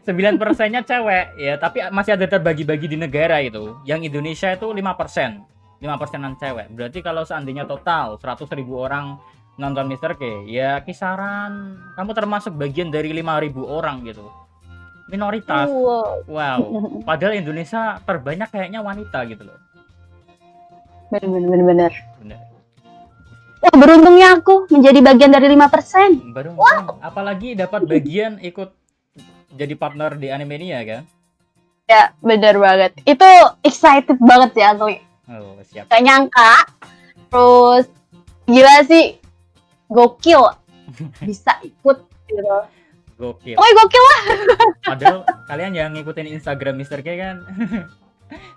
Speaker 1: 9%-nya cewek ya, tapi masih ada terbagi-bagi di negara itu. Yang Indonesia itu 5%an cewek. Berarti kalau seandainya total 100.000 orang nonton Mr. K, ya kisaran kamu termasuk bagian dari 5.000 orang gitu. Minoritas. Wow. Padahal Indonesia terbanyak kayaknya wanita gitu loh.
Speaker 2: Bener. Wah, beruntungnya aku menjadi bagian dari 5%.
Speaker 1: Beruntung. Wow. Apalagi dapat bagian ikut jadi partner di Animania kan?
Speaker 2: Ya, bener banget. Itu excited banget sih asli.
Speaker 1: Oh, siap.
Speaker 2: Gak nyangka. Terus gila sih, gokil bisa ikut gitu.
Speaker 1: Gokil.
Speaker 2: Pokoknya gokil lah.
Speaker 1: Padahal kalian yang ngikutin Instagram Mr. K kan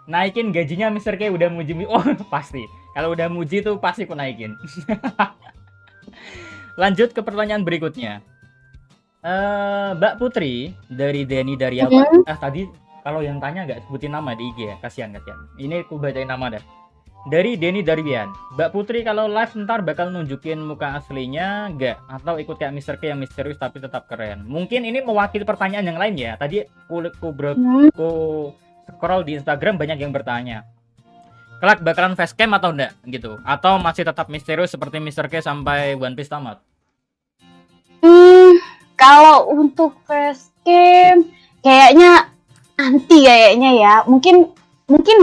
Speaker 1: naikin gajinya Mr. K udah muji. Oh, pasti. Kalau udah muji tuh pasti aku naikin. Lanjut ke pertanyaan berikutnya. Mbak Putri dari Denny Daryawan. Tadi kalau yang tanya nggak sebutin nama di IG ya, kasihan. Ini aku bacain nama dah. Dari Denny Darwian. Mbak Putri kalau live ntar bakal nunjukin muka aslinya nggak? Atau ikut kayak Mr. K yang misterius tapi tetap keren? Mungkin ini mewakili pertanyaan yang lain ya. Tadi ku scroll di Instagram banyak yang bertanya. Kelak bakalan facecam atau enggak gitu? Atau masih tetap misterius seperti Mr. K sampai One Piece tamat?
Speaker 2: Kalau untuk facecam kayaknya nanti ya. Mungkin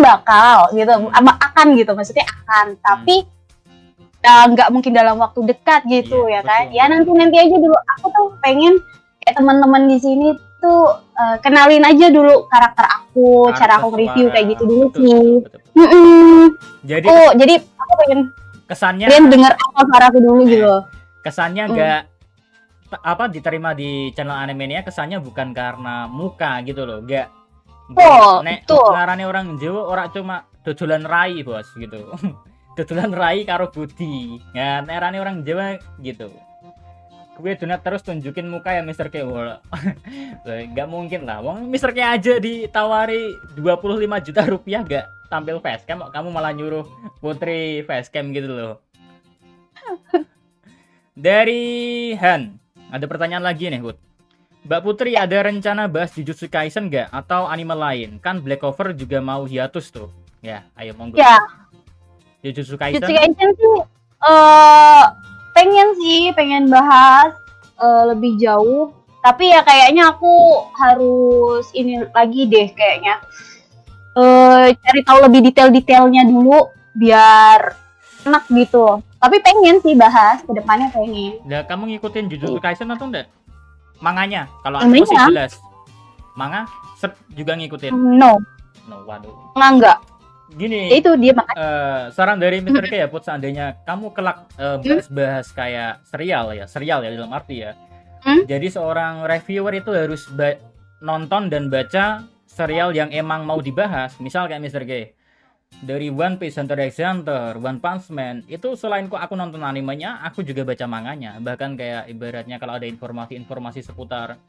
Speaker 2: bakal gitu, akan gitu, maksudnya akan, tapi nggak mungkin dalam waktu dekat gitu ya kan. Ya nanti aja dulu. Aku tuh pengen kayak teman-teman di sini tuh kenalin aja dulu karakter aku, cara aku review kayak gitu dulu sih. Jadi aku pengen
Speaker 1: kesannya
Speaker 2: dengar apa suaraku dulu gitu.
Speaker 1: Kesannya nggak diterima di channel Animania, kesannya bukan karena muka gitu loh, nggak ngarane orang Jawa ora cuma dodolan rai bos gitu. Dodolan rai karo budi ya, ngarane orang Jawa gitu. Gue donat terus tunjukin muka ya Mr. K. Nggak mungkin lah, wong Mr. K aja ditawari 25 juta rupiah gak tampil facecam, kamu malah nyuruh Putri facecam gitu loh. Dari Han ada pertanyaan lagi nih, Hud. Mbak Putri ada rencana bahas Jujutsu Kaisen nggak? Atau anime lain? Kan Black Clover juga mau hiatus tuh. Ya, ayo monggo.
Speaker 2: Ya.
Speaker 1: Jujutsu Kaisen
Speaker 2: sih pengen bahas lebih jauh. Tapi ya kayaknya aku harus ini lagi deh kayaknya. Cari tahu lebih detail-detailnya dulu biar enak gitu. Tapi pengen sih bahas, kedepannya pengen.
Speaker 1: Nah, kamu ngikutin Jujutsu Kaisen atau enggak? Manganya, kalau aku sih jelas. Manga juga ngikutin.
Speaker 2: No,
Speaker 1: waduh.
Speaker 2: Enggak.
Speaker 1: Gini.
Speaker 2: Ya itu dia makanya.
Speaker 1: Saran dari Mr. K ya, Put, seandainya kamu kelak bahas kayak serial ya dalam arti ya. Jadi seorang reviewer itu harus nonton dan baca serial yang emang mau dibahas. Misal kayak Mr. K. Dari One Piece, Hunter x Hunter, One Punch Man, itu selain aku nonton animenya, aku juga baca manganya. Bahkan kayak ibaratnya kalau ada informasi seputar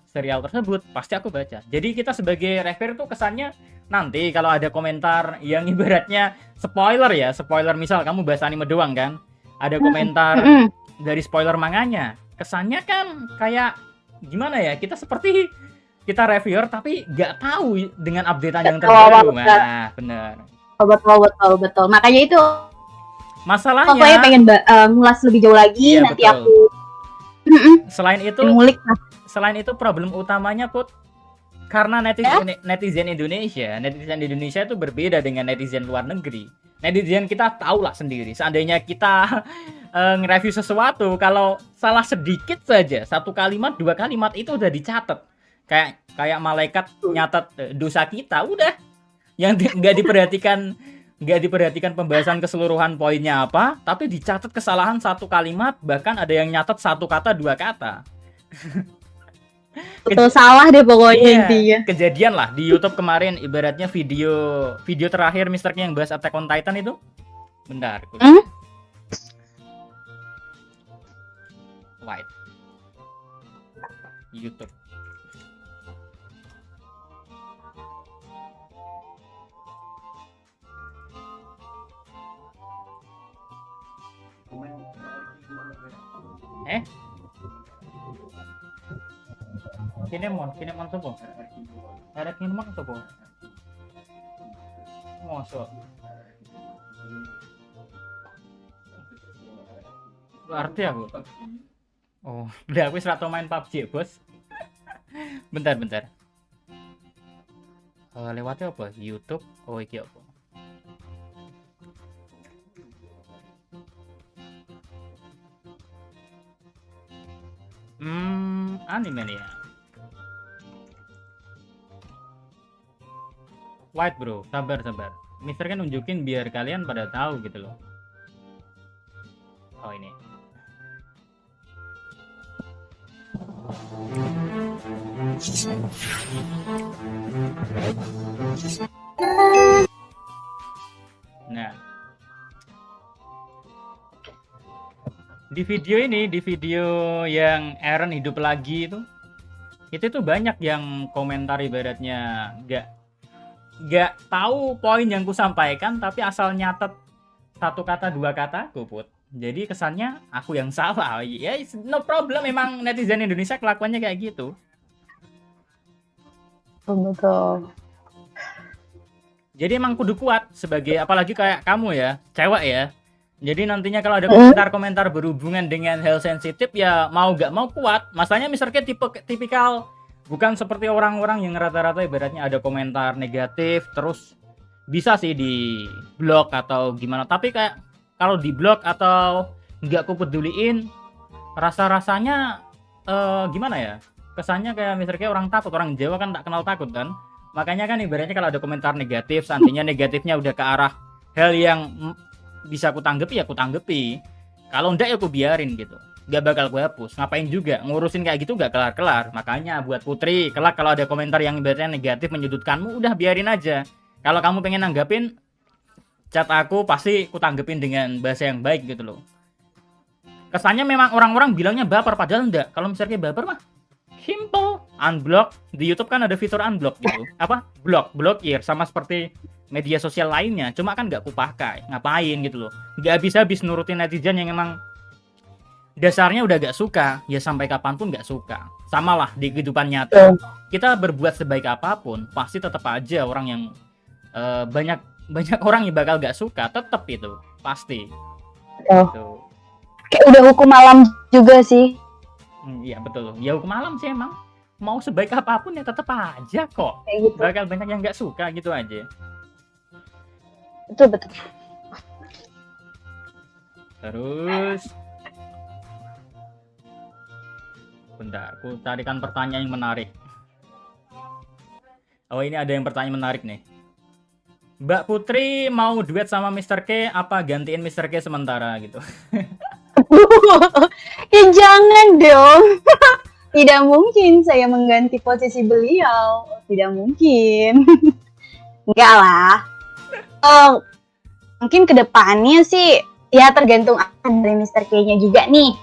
Speaker 1: serial tersebut, pasti aku baca. Jadi kita sebagai reviewer tuh kesannya nanti kalau ada komentar yang ibaratnya spoiler misal kamu bahas anime doang kan, ada komentar dari spoiler manganya, kesannya kan kayak gimana ya, kita reviewer tapi nggak tahu dengan updatean yang terbaru. Nah, bener.
Speaker 2: Betul. Makanya itu
Speaker 1: masalahnya.
Speaker 2: Pokoknya pengen ngulas lebih jauh lagi. Iya, nanti betul. Aku.
Speaker 1: Selain itu problem utamanya, Put, karena netizen Indonesia itu berbeda dengan netizen luar negeri. Netizen kita tahu lah sendiri. Seandainya kita nge-review sesuatu, kalau salah sedikit saja, 1 kalimat 2 kalimat itu udah dicatat. Kayak malaikat nyatat dosa kita, udah. Yang nggak diperhatikan pembahasan keseluruhan poinnya apa, tapi dicatat kesalahan 1 kalimat, bahkan ada yang nyatat 1 kata 2 kata.
Speaker 2: Betul, salah deh pokoknya intinya.
Speaker 1: Kejadian lah di YouTube kemarin, ibaratnya video terakhir Mr. K yang bahas Attack on Titan itu. Bentar. White. YouTube. Kinemon sopo? Ada Kinemon sopo? Mosok. Berarti aku. Oh, udah aku serata main PUBG, Bos. Bentar. Lewatnya apa? YouTube. Oh, iki apa? Anime nih ya. White bro, sabar. Mister kan nunjukin biar kalian pada tahu gitu loh. Oh ini. Nah, di video yang Eren hidup lagi itu tuh banyak yang komentar ibaratnya nggak tahu poin yang ku sampaikan, tapi asal nyatet satu kata dua kata aku put. Jadi kesannya aku yang salah. Ya no problem, memang netizen Indonesia kelakuannya kayak gitu.
Speaker 2: Betul.
Speaker 1: Jadi emang kudu kuat sebagai, apalagi kayak kamu ya, cewek ya. Jadi nantinya kalau ada komentar-komentar berhubungan dengan hal sensitif ya mau gak mau kuat. Masalahnya misalnya tipikal bukan seperti orang-orang yang rata-rata ibaratnya ada komentar negatif terus bisa sih di blok atau gimana. Tapi kayak kalau di blok atau nggak aku peduliin, rasa-rasanya gimana ya? Kesannya kayak misalnya orang takut, orang Jawa kan tak kenal takut kan. Makanya kan ibaratnya kalau ada komentar negatif, seandainya negatifnya udah ke arah hal yang bisa aku tanggepi ya aku tanggepi. Kalau enggak ya aku biarin gitu. Gak bakal gue hapus. Ngapain juga ngurusin kayak gitu gak kelar-kelar. Makanya buat Putri, kelak kalau ada komentar yang ibaratnya negatif menyudutkanmu, udah biarin aja. Kalau kamu pengen nanggapin chat aku, pasti aku tanggepin dengan bahasa yang baik gitu loh. Kesannya memang orang-orang bilangnya baper, padahal enggak. Kalau misalnya baper mah simple, unblock. Di YouTube kan ada fitur unblock gitu. Apa? Blokir sama seperti media sosial lainnya. Cuma kan nggak kupakai. Ngapain gitu loh. Nggak habis-habis nurutin netizen yang emang dasarnya udah gak suka. Ya sampai kapanpun gak suka. Sama lah di kehidupan nyata. Kita berbuat sebaik apapun, pasti tetap aja orang yang banyak orang yang bakal gak suka. Tetap itu. Pasti. Gitu.
Speaker 2: Kayak udah hukum alam juga sih.
Speaker 1: Iya betul. Ya hukum malam sih emang. Mau sebaik apapun ya tetap aja kok.
Speaker 2: Kayak gitu.
Speaker 1: Bakal banyak yang nggak suka gitu aja.
Speaker 2: Betul.
Speaker 1: Terus, bentar, aku carikan pertanyaan yang menarik. Oh ini ada yang pertanyaan menarik nih. Mbak Putri mau duet sama Mr. K apa gantiin Mr. K sementara gitu?
Speaker 2: Ya jangan dong. Tidak mungkin saya mengganti posisi beliau. Tidak mungkin. Enggak lah. Mungkin kedepannya sih ya tergantung dari Mr. K-nya juga nih.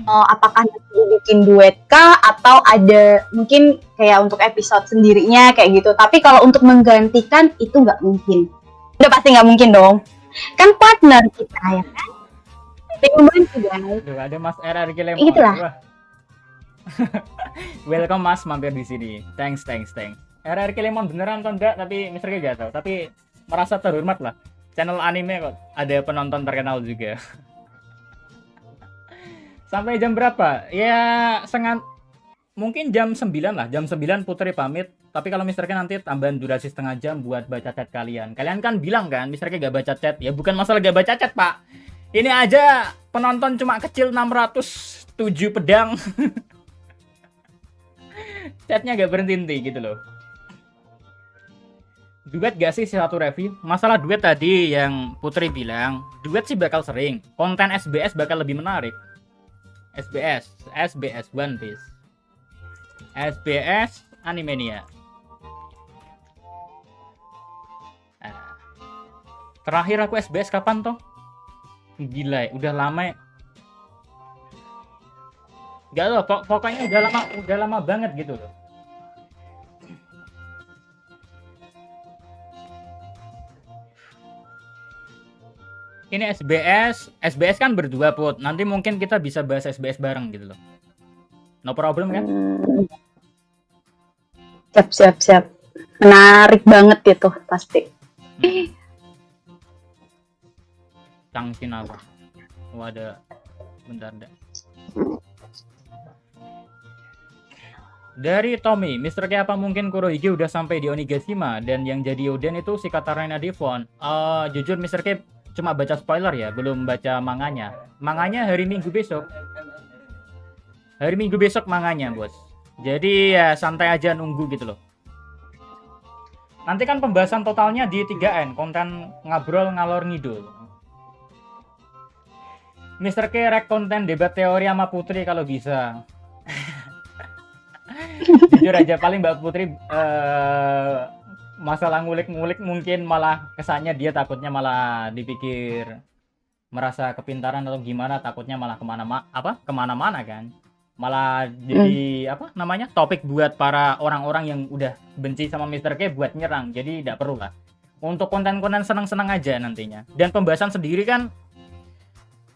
Speaker 2: Apakah nanti bikin duet kah atau ada mungkin kayak untuk episode sendirinya kayak gitu. Tapi kalau untuk menggantikan itu nggak mungkin. Udah pasti nggak mungkin dong. Kan partner kita ya kan. Membantu guys.
Speaker 1: Duh, ada Mas RRG Lemon.
Speaker 2: Itulah.
Speaker 1: Welcome Mas mampir di sini. Thanks. RRG Lemon beneran atau enggak? Tapi Mr. K gak tahu. Tapi merasa terhormat lah. Channel anime kok ada penonton terkenal juga. Sampai jam berapa? Ya mungkin jam 9 lah. Jam 9 Putri pamit. Tapi kalau Mr. K nanti tambahan durasi setengah jam buat baca chat kalian. Kalian kan bilang kan Mr. K gak baca chat. Ya bukan masalah gak baca chat pak. Ini aja penonton cuma kecil 607 pedang. Chatnya gak berhenti gitu loh. Duet gak sih satu review? Masalah duet tadi yang Putri bilang, duet sih bakal sering. Konten SBS bakal lebih menarik. SBS One Piece. SBS Animania. Terakhir aku SBS kapan toh? Gila ya, udah lama ya. Gak loh, pokoknya udah lama banget gitu loh. Ini SBS kan berdua put. Nanti mungkin kita bisa bahas SBS bareng gitu loh. No problem kan?
Speaker 2: Siap. Menarik banget itu pasti.
Speaker 1: Tangsin apa? Oh ada, bentar deh. Dari Tommy, Mr. K apa mungkin Kurohige udah sampai di Onigashima dan yang jadi Oden itu si Katarina Devon? Jujur Mr. K cuma baca spoiler ya, belum baca manganya. Manganya hari Minggu besok. Hari Minggu besok manganya, Bos. Jadi ya santai aja nunggu gitu loh. Nanti kan pembahasan totalnya di 3N, konten ngobrol ngalor ngidul. Mr. K rek konten debat teori sama Putri kalau bisa. Jujur aja paling Mbak Putri masalah ngulik-ngulik mungkin malah kesannya dia takutnya malah dipikir merasa kepintaran atau gimana, takutnya malah kemana-mana kan, malah jadi apa namanya topik buat para orang-orang yang udah benci sama Mr. K buat nyerang. Jadi tidak perlu lah, untuk konten-konten senang-senang aja nantinya. Dan pembahasan sendiri kan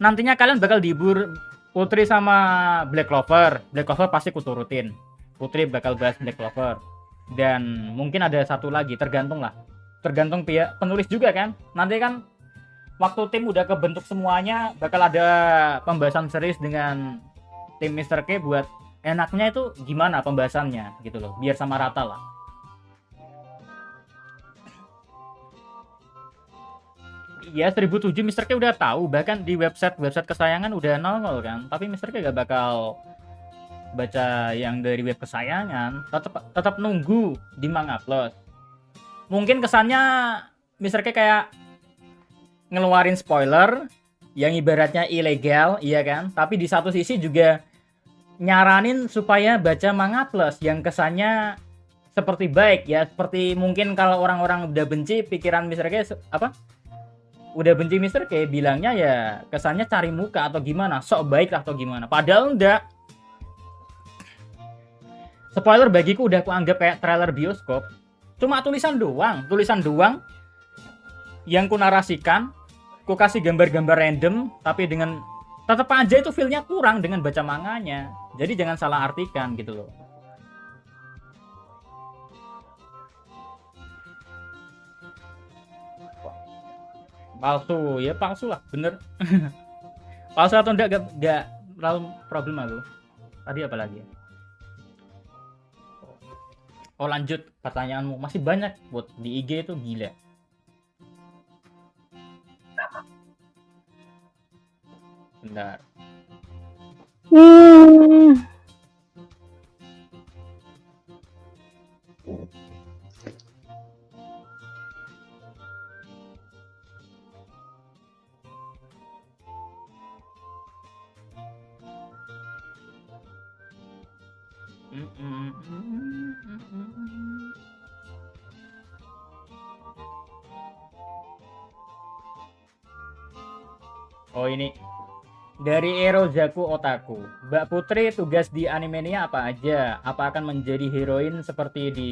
Speaker 1: nantinya kalian bakal dihibur Putri sama Black Clover pasti kuturutin. Putri bakal bahas Black Clover. Dan mungkin ada satu lagi, tergantung pihak penulis juga kan. Nanti kan waktu tim udah kebentuk semuanya, bakal ada pembahasan serius dengan tim Mr. K buat enaknya itu gimana pembahasannya gitu loh, biar sama rata lah. Ya 1007 Mr. K udah tahu, bahkan di website kesayangan udah nongol kan. Tapi Mr. K gak bakal baca yang dari web kesayangan, tetap nunggu di Manga Plus. Mungkin kesannya Mr. K kayak ngeluarin spoiler yang ibaratnya ilegal, iya kan? Tapi di satu sisi juga nyaranin supaya baca Manga Plus yang kesannya seperti baik ya, seperti mungkin kalau orang-orang udah benci pikiran Mr. K udah benci Mr. K bilangnya ya kesannya cari muka atau gimana, sok baik atau gimana. Padahal enggak. Spoiler bagiku udah kuanggap kayak trailer bioskop. Cuma tulisan doang yang ku narasikan, ku kasih gambar-gambar random, tapi dengan tetap aja itu feel-nya kurang dengan baca manganya. Jadi jangan salah artikan gitu loh. Palsu, ya palsu lah, bener. Palsu atau enggak terlalu problem aku. Tadi apa lagi? Oh lanjut pertanyaanmu, masih banyak buat di IG itu gila. Bentar. Oh ini dari Erozaku Otaku. Mbak Putri tugas di animenya apa aja? Apa akan menjadi heroin seperti di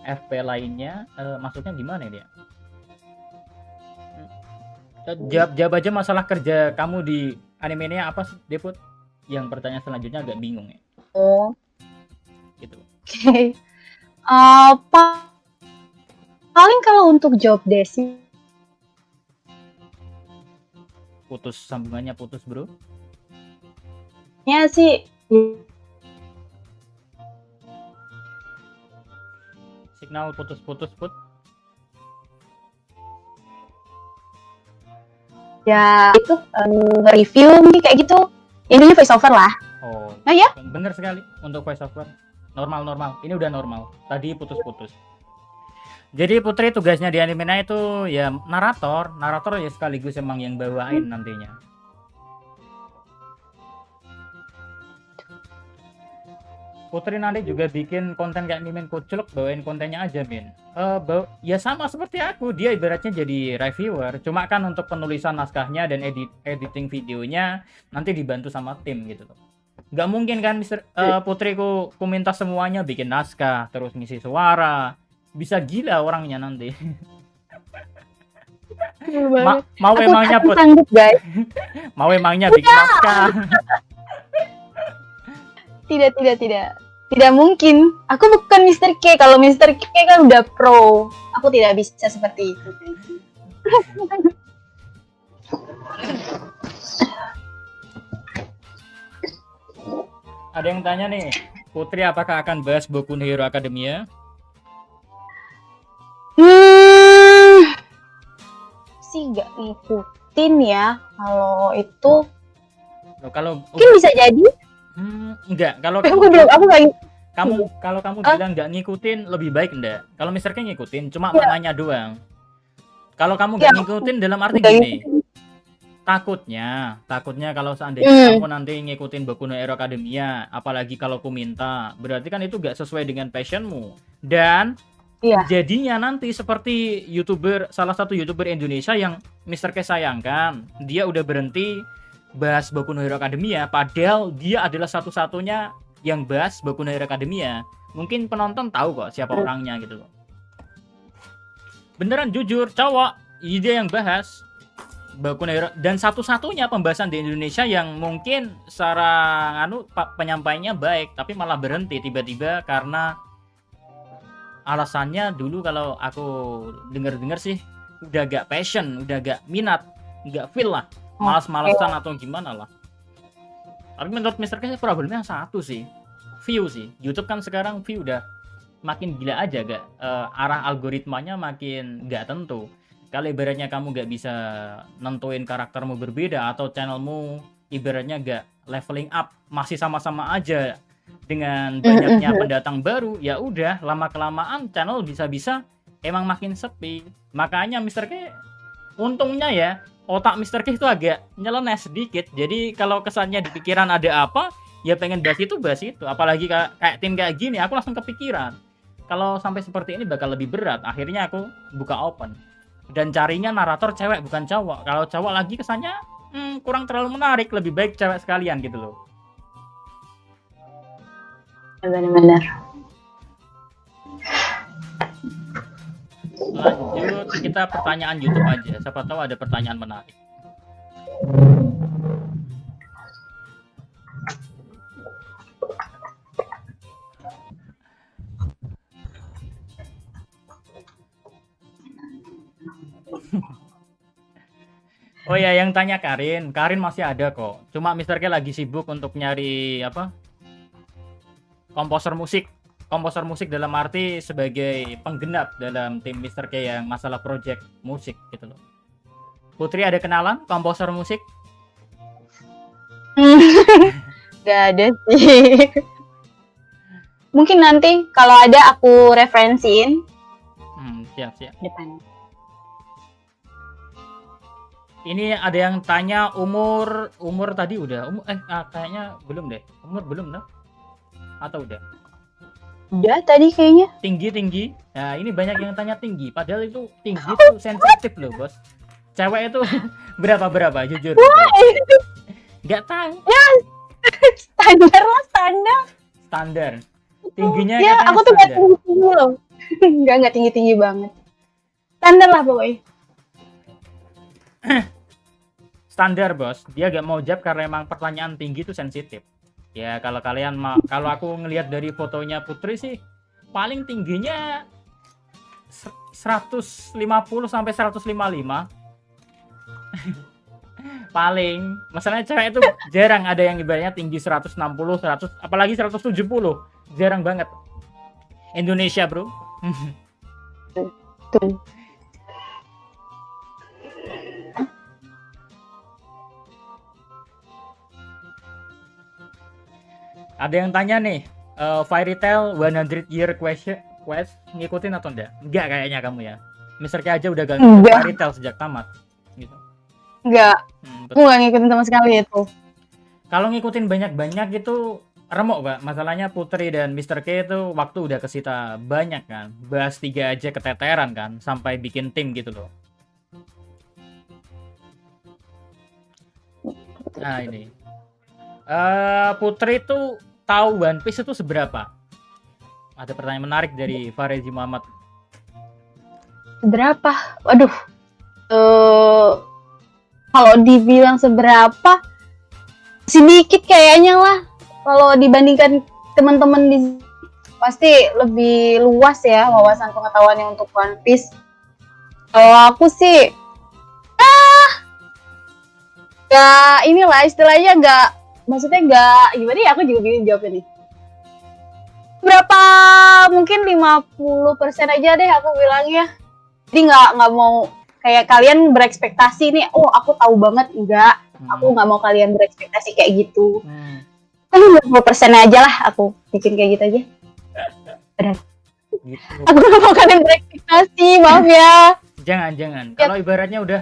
Speaker 1: FP lainnya? Maksudnya gimana dia? Jawab aja masalah kerja kamu di animenya apa sih, Deput? Yang pertanyaan selanjutnya agak bingung ya.
Speaker 2: Oh.
Speaker 1: Gitu.
Speaker 2: Oke. Paling kalau untuk job desk
Speaker 1: putus sambungannya, putus bro.
Speaker 2: Ya sih.
Speaker 1: Signal putus-putus put.
Speaker 2: Ya itu review nih kayak gitu. Intinya voice over lah.
Speaker 1: Oh.
Speaker 2: Nah ya.
Speaker 1: Bener sekali untuk voice over. Normal. Ini udah normal. Tadi putus-putus. Jadi Putri tugasnya di animenya itu ya narator ya sekaligus emang yang bawain nantinya. Putri nanti juga bikin konten kayak Mimin Kuculuk, bawain kontennya aja Min. Ya sama seperti aku, dia ibaratnya jadi reviewer, cuma kan untuk penulisan naskahnya dan editing videonya nanti dibantu sama tim gitu loh. Gak mungkin kan Putri ku minta semuanya, bikin naskah, terus ngisi suara. Bisa gila orangnya nanti. Mau emangnya Put?
Speaker 2: Sanggup, guys.
Speaker 1: Mau emangnya bikin naskah?
Speaker 2: Tidak mungkin. Aku bukan Mr. K. Kalau Mr. K kan udah pro. Aku tidak bisa seperti itu.
Speaker 1: Ada yang tanya nih, Putri apakah akan bahas Boku no Hero Academia?
Speaker 2: Sih nggak ngikutin ya kalau itu.
Speaker 1: Kalau
Speaker 2: mungkin bisa jadi.
Speaker 1: Enggak. Kalau
Speaker 2: Aku nggak.
Speaker 1: kamu bilang nggak ngikutin, lebih baik enggak. Kalau Mister K ngikutin, cuma
Speaker 2: Ya,
Speaker 1: maknanya doang. Kalau kamu
Speaker 2: ya,
Speaker 1: nggak ngikutin dalam arti
Speaker 2: nggak
Speaker 1: gini,
Speaker 2: ngikutin.
Speaker 1: takutnya kalau seandainya
Speaker 2: Hmm,
Speaker 1: kamu nanti ngikutin Boku no Hero Academia, apalagi kalau ku minta, berarti kan itu gak sesuai dengan passionmu. Dan
Speaker 2: iya.
Speaker 1: jadinya nanti seperti salah satu YouTuber Indonesia yang Mister K sayangkan, dia udah berhenti bahas Boku no Hero Academia, padahal dia adalah satu-satunya yang bahas Boku no Hero Academia. Mungkin penonton tahu kok siapa orangnya gitu loh. Beneran jujur, cowok, dia yang bahas Boku no Hero, dan satu-satunya pembahasan di Indonesia yang mungkin secara penyampaiannya baik, tapi malah berhenti tiba-tiba karena alasannya dulu kalau aku dengar-dengar sih udah gak passion, udah gak minat, gak feel lah, malas-malasan atau gimana lah. Tapi menurut Mister K problemnya satu sih, view sih. YouTube kan sekarang view udah makin gila aja, gak arah algoritmanya makin gak tentu. Kalau ibaratnya kamu gak bisa nentuin karaktermu berbeda atau channelmu ibaratnya gak leveling up, masih sama-sama aja dengan banyaknya pendatang baru, ya udah lama kelamaan channel bisa-bisa emang makin sepi. Makanya Mister K untungnya ya otak Mister K itu agak nyeleneh sedikit. Jadi kalau kesannya di pikiran ada apa, ya pengen bahas itu. Apalagi kayak tim kayak gini, aku langsung kepikiran. Kalau sampai seperti ini bakal lebih berat. Akhirnya aku buka open. Dan carinya narator cewek bukan cowok. Kalau cowok lagi kesannya kurang terlalu menarik, lebih baik cewek sekalian gitu loh.
Speaker 2: Benar-benar.
Speaker 1: Lanjut kita pertanyaan YouTube aja. Siapa tahu ada pertanyaan menarik. Oh ya, yang tanya Karin masih ada kok. Cuma Mister K lagi sibuk untuk nyari apa? Komposer musik dalam arti sebagai penggenap dalam tim Mister K yang masalah project musik gitu loh. Putri ada kenalan komposer musik?
Speaker 2: Gak ada sih. Mungkin nanti kalau ada aku referensiin.
Speaker 1: Siap.
Speaker 2: Depan.
Speaker 1: Ini ada yang tanya umur tadi udah. Kayaknya belum deh. Umur belum dah. Atau udah?
Speaker 2: Udah tadi kayaknya.
Speaker 1: Tinggi. Nah, ini banyak yang tanya tinggi. Padahal itu tinggi itu sensitif loh, Bos. Cewek itu berapa jujur. Nggak tahu.
Speaker 2: Ya, standar.
Speaker 1: Tingginya
Speaker 2: ya, aku tuh gak tinggi loh. Nggak tinggi banget. Standar lah pokoknya.
Speaker 1: Standar, Bos. Dia gak mau jawab karena emang pertanyaan tinggi itu sensitif. Ya kalau kalau aku ngelihat dari fotonya Putri sih paling tingginya 150 sampai 155. Paling. Masalahnya cewek itu jarang ada yang ibaratnya tinggi 160, 100, apalagi 170. Jarang banget. Indonesia, Bro.
Speaker 2: Tuh.
Speaker 1: Ada yang tanya nih, Fairy Tail 100 Year Quest ngikutin atau enggak? Enggak kayaknya kamu ya. Mister K aja udah gak ngikutin Fairy Tail sejak tamat. Gitu.
Speaker 2: Enggak. Aku gak ngikutin sama sekali itu.
Speaker 1: Kalau ngikutin banyak-banyak itu remuk, Pak. Masalahnya Putri dan Mister K itu waktu udah kesita banyak kan. Bahas 3 aja keteteran kan, sampai bikin tim gitu loh. Nah ini. Putri itu tahu One Piece itu seberapa? Ada pertanyaan menarik dari Farezi Muhammad.
Speaker 2: Berapa? Waduh. Kalau dibilang seberapa, sedikit kayaknya lah. Kalau dibandingkan teman-teman di pasti lebih luas ya wawasan pengetahuannya untuk One Piece. Kalau aku sih, gak inilah istilahnya maksudnya gimana ya, aku juga bingung jawabnya nih. Berapa, mungkin 50% aja deh aku bilangnya. Jadi nggak mau kayak kalian berekspektasi nih, oh aku tahu banget, enggak. Aku nggak mau kalian berekspektasi kayak gitu. 20% aja lah aku bikin kayak gitu aja. Benar.
Speaker 1: Gitu.
Speaker 2: Aku gak mau kalian berekspektasi, maaf ya.
Speaker 1: Jangan. Kalau ibaratnya udah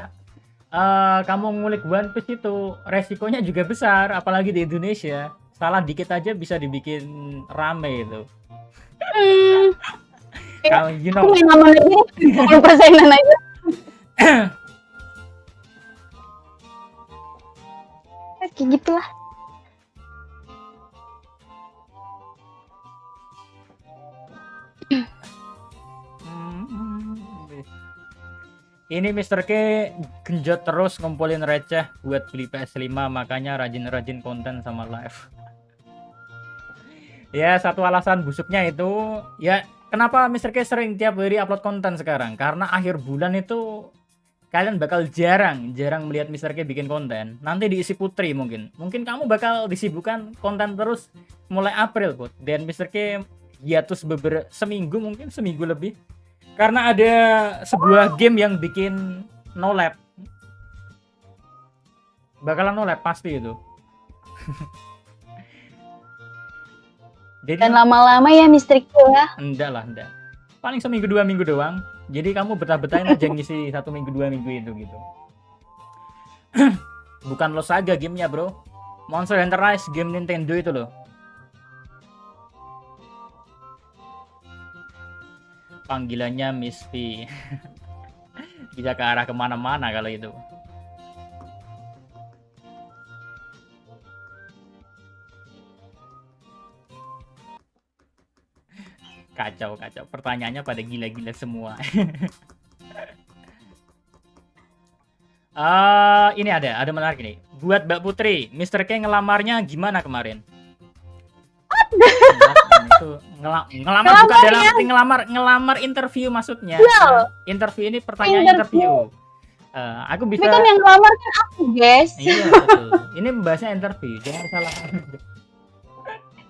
Speaker 1: kamu ngulik One Piece itu resikonya juga besar, apalagi di Indonesia. Salah dikit aja bisa dibikin rame itu. Kalau you know.
Speaker 2: Aku main aman aja, 20%-an aja. Kayak gitulah.
Speaker 1: Ini Mr. K genjot terus ngumpulin receh buat beli PS5, makanya rajin-rajin konten sama live. Ya, satu alasan busuknya itu, ya kenapa Mr. K sering tiap hari upload konten sekarang? Karena akhir bulan itu kalian bakal jarang melihat Mr. K bikin konten. Nanti diisi Putri mungkin. Mungkin kamu bakal disibukkan konten terus mulai April, Put. Dan Mr. K hiatus seminggu lebih. Karena ada sebuah game yang bikin no lab. Bakalan no lab pasti itu. Jadi,
Speaker 2: Dan lama-lama ya mistriku ya.
Speaker 1: enggak. Paling seminggu 2 minggu doang. Jadi kamu betah-betahin aja ngisi 1 minggu 2 minggu itu gitu. Bukan lo saga gamenya, bro. Monster Hunter Rise game Nintendo itu loh. Panggilannya Miss P. Bisa ke arah kemana-mana kalau itu. Kacau. Pertanyaannya pada gila-gila semua. Ini ada menarik nih. Buat Mbak Putri, Mr. K ngelamarnya gimana kemarin? Itu ngelamar bukan dalam arti ngelamar interview maksudnya. Interview ini pertanyaan interview. Aku bisa.
Speaker 2: Tapi kan yang ngelamar kan aku, guys.
Speaker 1: Iya, betul. Ini membahasnya interview, jangan salah.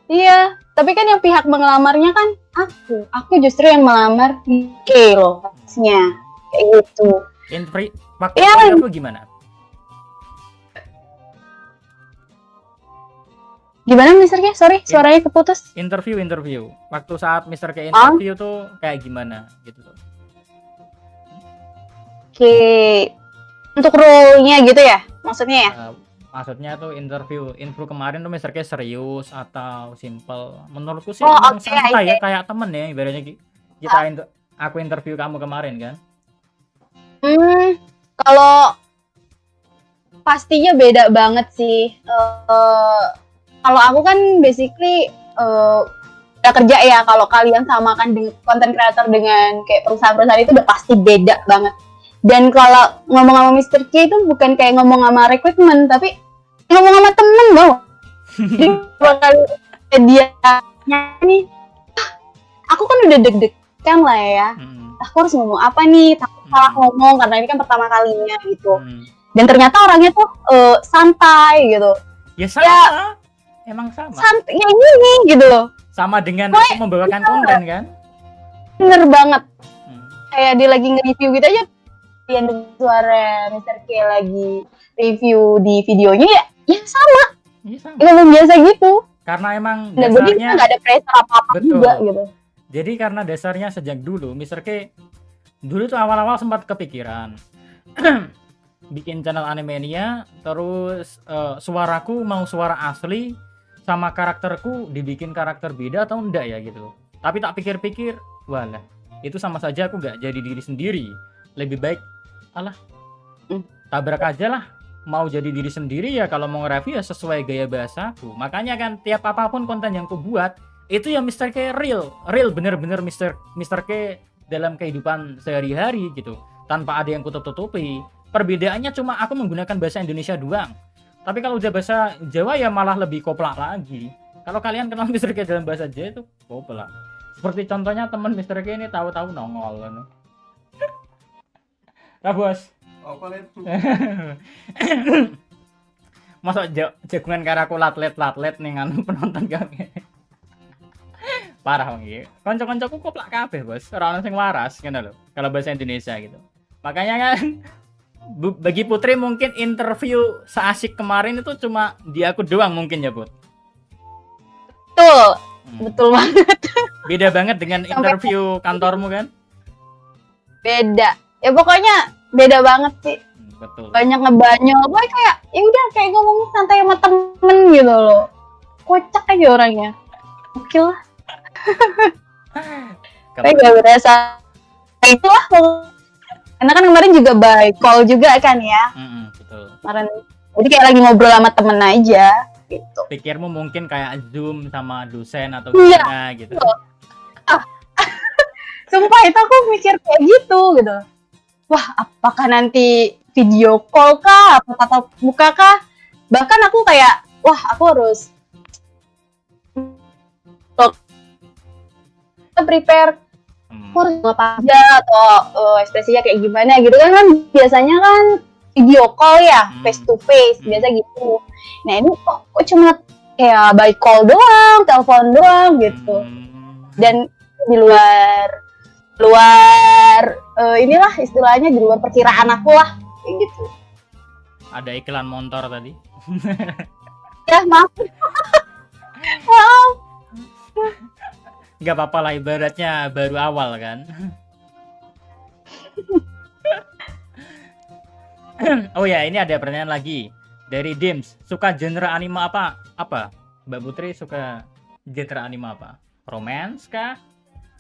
Speaker 2: Iya, tapi kan yang pihak mengelamarnya kan aku. Aku justru yang melamar K loh, maksudnya kayak gitu.
Speaker 1: Waktu interview gimana?
Speaker 2: Gimana Mr. K? Sorry, suaranya keputus.
Speaker 1: Interview. Waktu saat Mr. K interview tuh kayak gimana gitu tuh?
Speaker 2: Oke, untuk role-nya gitu ya, maksudnya ya?
Speaker 1: Maksudnya tuh interview kemarin tuh Mr. K serius atau simple? Menurutku sih
Speaker 2: santai
Speaker 1: ya, kayak temen ya ibaratnya aku interview kamu kemarin kan?
Speaker 2: Kalau pastinya beda banget sih. Kalau aku kan basically udah kerja ya. Kalau kalian samakan dengan content creator dengan kayak perusahaan-perusahaan itu udah pasti beda banget. Dan kalau ngomong sama Mr. K itu bukan kayak ngomong sama recruitment, tapi ngomong sama temen loh. Jadi bakal dia nih, aku kan udah deg-degan lah ya. Aku harus ngomong apa nih? Takut salah ngomong karena ini kan pertama kalinya gitu. Dan ternyata orangnya tuh santai gitu.
Speaker 1: Ya sama. Ya, emang sama.
Speaker 2: Santai kayak gini gitu loh.
Speaker 1: Sama dengan aku membawakan konten kan?
Speaker 2: Bener banget. Kayak dia lagi nge-review gitu aja. Yang suara Mr. K lagi review di videonya ya sama. Ngomong biasa gitu.
Speaker 1: Karena emang dasarnya
Speaker 2: nggak ada pressure apa-apa juga gitu.
Speaker 1: Jadi karena dasarnya sejak dulu Mr. K dulu tuh awal-awal sempat kepikiran bikin channel Animania, terus suaraku mau suara asli sama karakterku dibikin karakter beda atau enggak ya gitu. Tapi tak pikir-pikir, walah, itu sama saja aku nggak jadi diri sendiri. Lebih baik tabrak aja lah. Mau jadi diri sendiri ya kalau mau nge-review ya sesuai gaya bahasaku. Makanya kan tiap apapun konten yang ku buat itu ya Mr. K real bener-bener Mr. K dalam kehidupan sehari-hari gitu, tanpa ada yang kutup-tutupi. Perbedaannya cuma aku menggunakan bahasa Indonesia doang. Tapi kalau udah bahasa Jawa ya malah lebih koplak lagi. Kalau kalian kenal Mr. K dalam bahasa Jawa itu koplak. Seperti contohnya teman Mr. K ini tahu-tahu nongol kan. Nah bos. Masuk jagungan karaku latlet nih nganu penonton kami. Parah bang, konco-koncoku koplak kabeh bos, orang sing waras kan lho kalau bahasa Indonesia gitu. Makanya kan bagi Putri mungkin interview seasik kemarin itu cuma di aku doang mungkin ya Bud.
Speaker 2: Betul. Betul banget.
Speaker 1: Beda banget dengan interview kantormu kan?
Speaker 2: Beda. Ya pokoknya beda banget sih.
Speaker 1: Betul.
Speaker 2: Banyak ngebanyol. Boy kayak ya udah kayak ngomong santai sama temen gitu loh. Kocak aja orangnya. Oke lah. Tapi gak berasa. Itulah. Karena kan kemarin juga by call juga kan ya.
Speaker 1: Betul.
Speaker 2: Kemarin. Jadi kayak lagi ngobrol sama temen aja. Gitu.
Speaker 1: Pikirmu mungkin kayak Zoom sama dosen atau gimana gitu.
Speaker 2: Sumpah itu aku mikir kayak gitu. Wah, apakah nanti video call kah? Atau tatap muka kah? Bahkan aku kayak, wah aku harus prepare harus apa aja atau ekspresinya kayak gimana gitu kan biasanya kan video call ya, face to face biasa gitu. Nah ini kok cuma kayak by call doang, telepon doang gitu. Dan di luar inilah istilahnya di luar perkiraan aku lah kayak gitu.
Speaker 1: Ada iklan motor tadi.
Speaker 2: Ya maaf. Maaf.
Speaker 1: Gak apa-apa lah, ibaratnya baru awal kan. Oh ya, ini ada pertanyaan lagi dari Dims. Suka genre anime apa? Mbak Putri suka genre anime apa? Romance kah?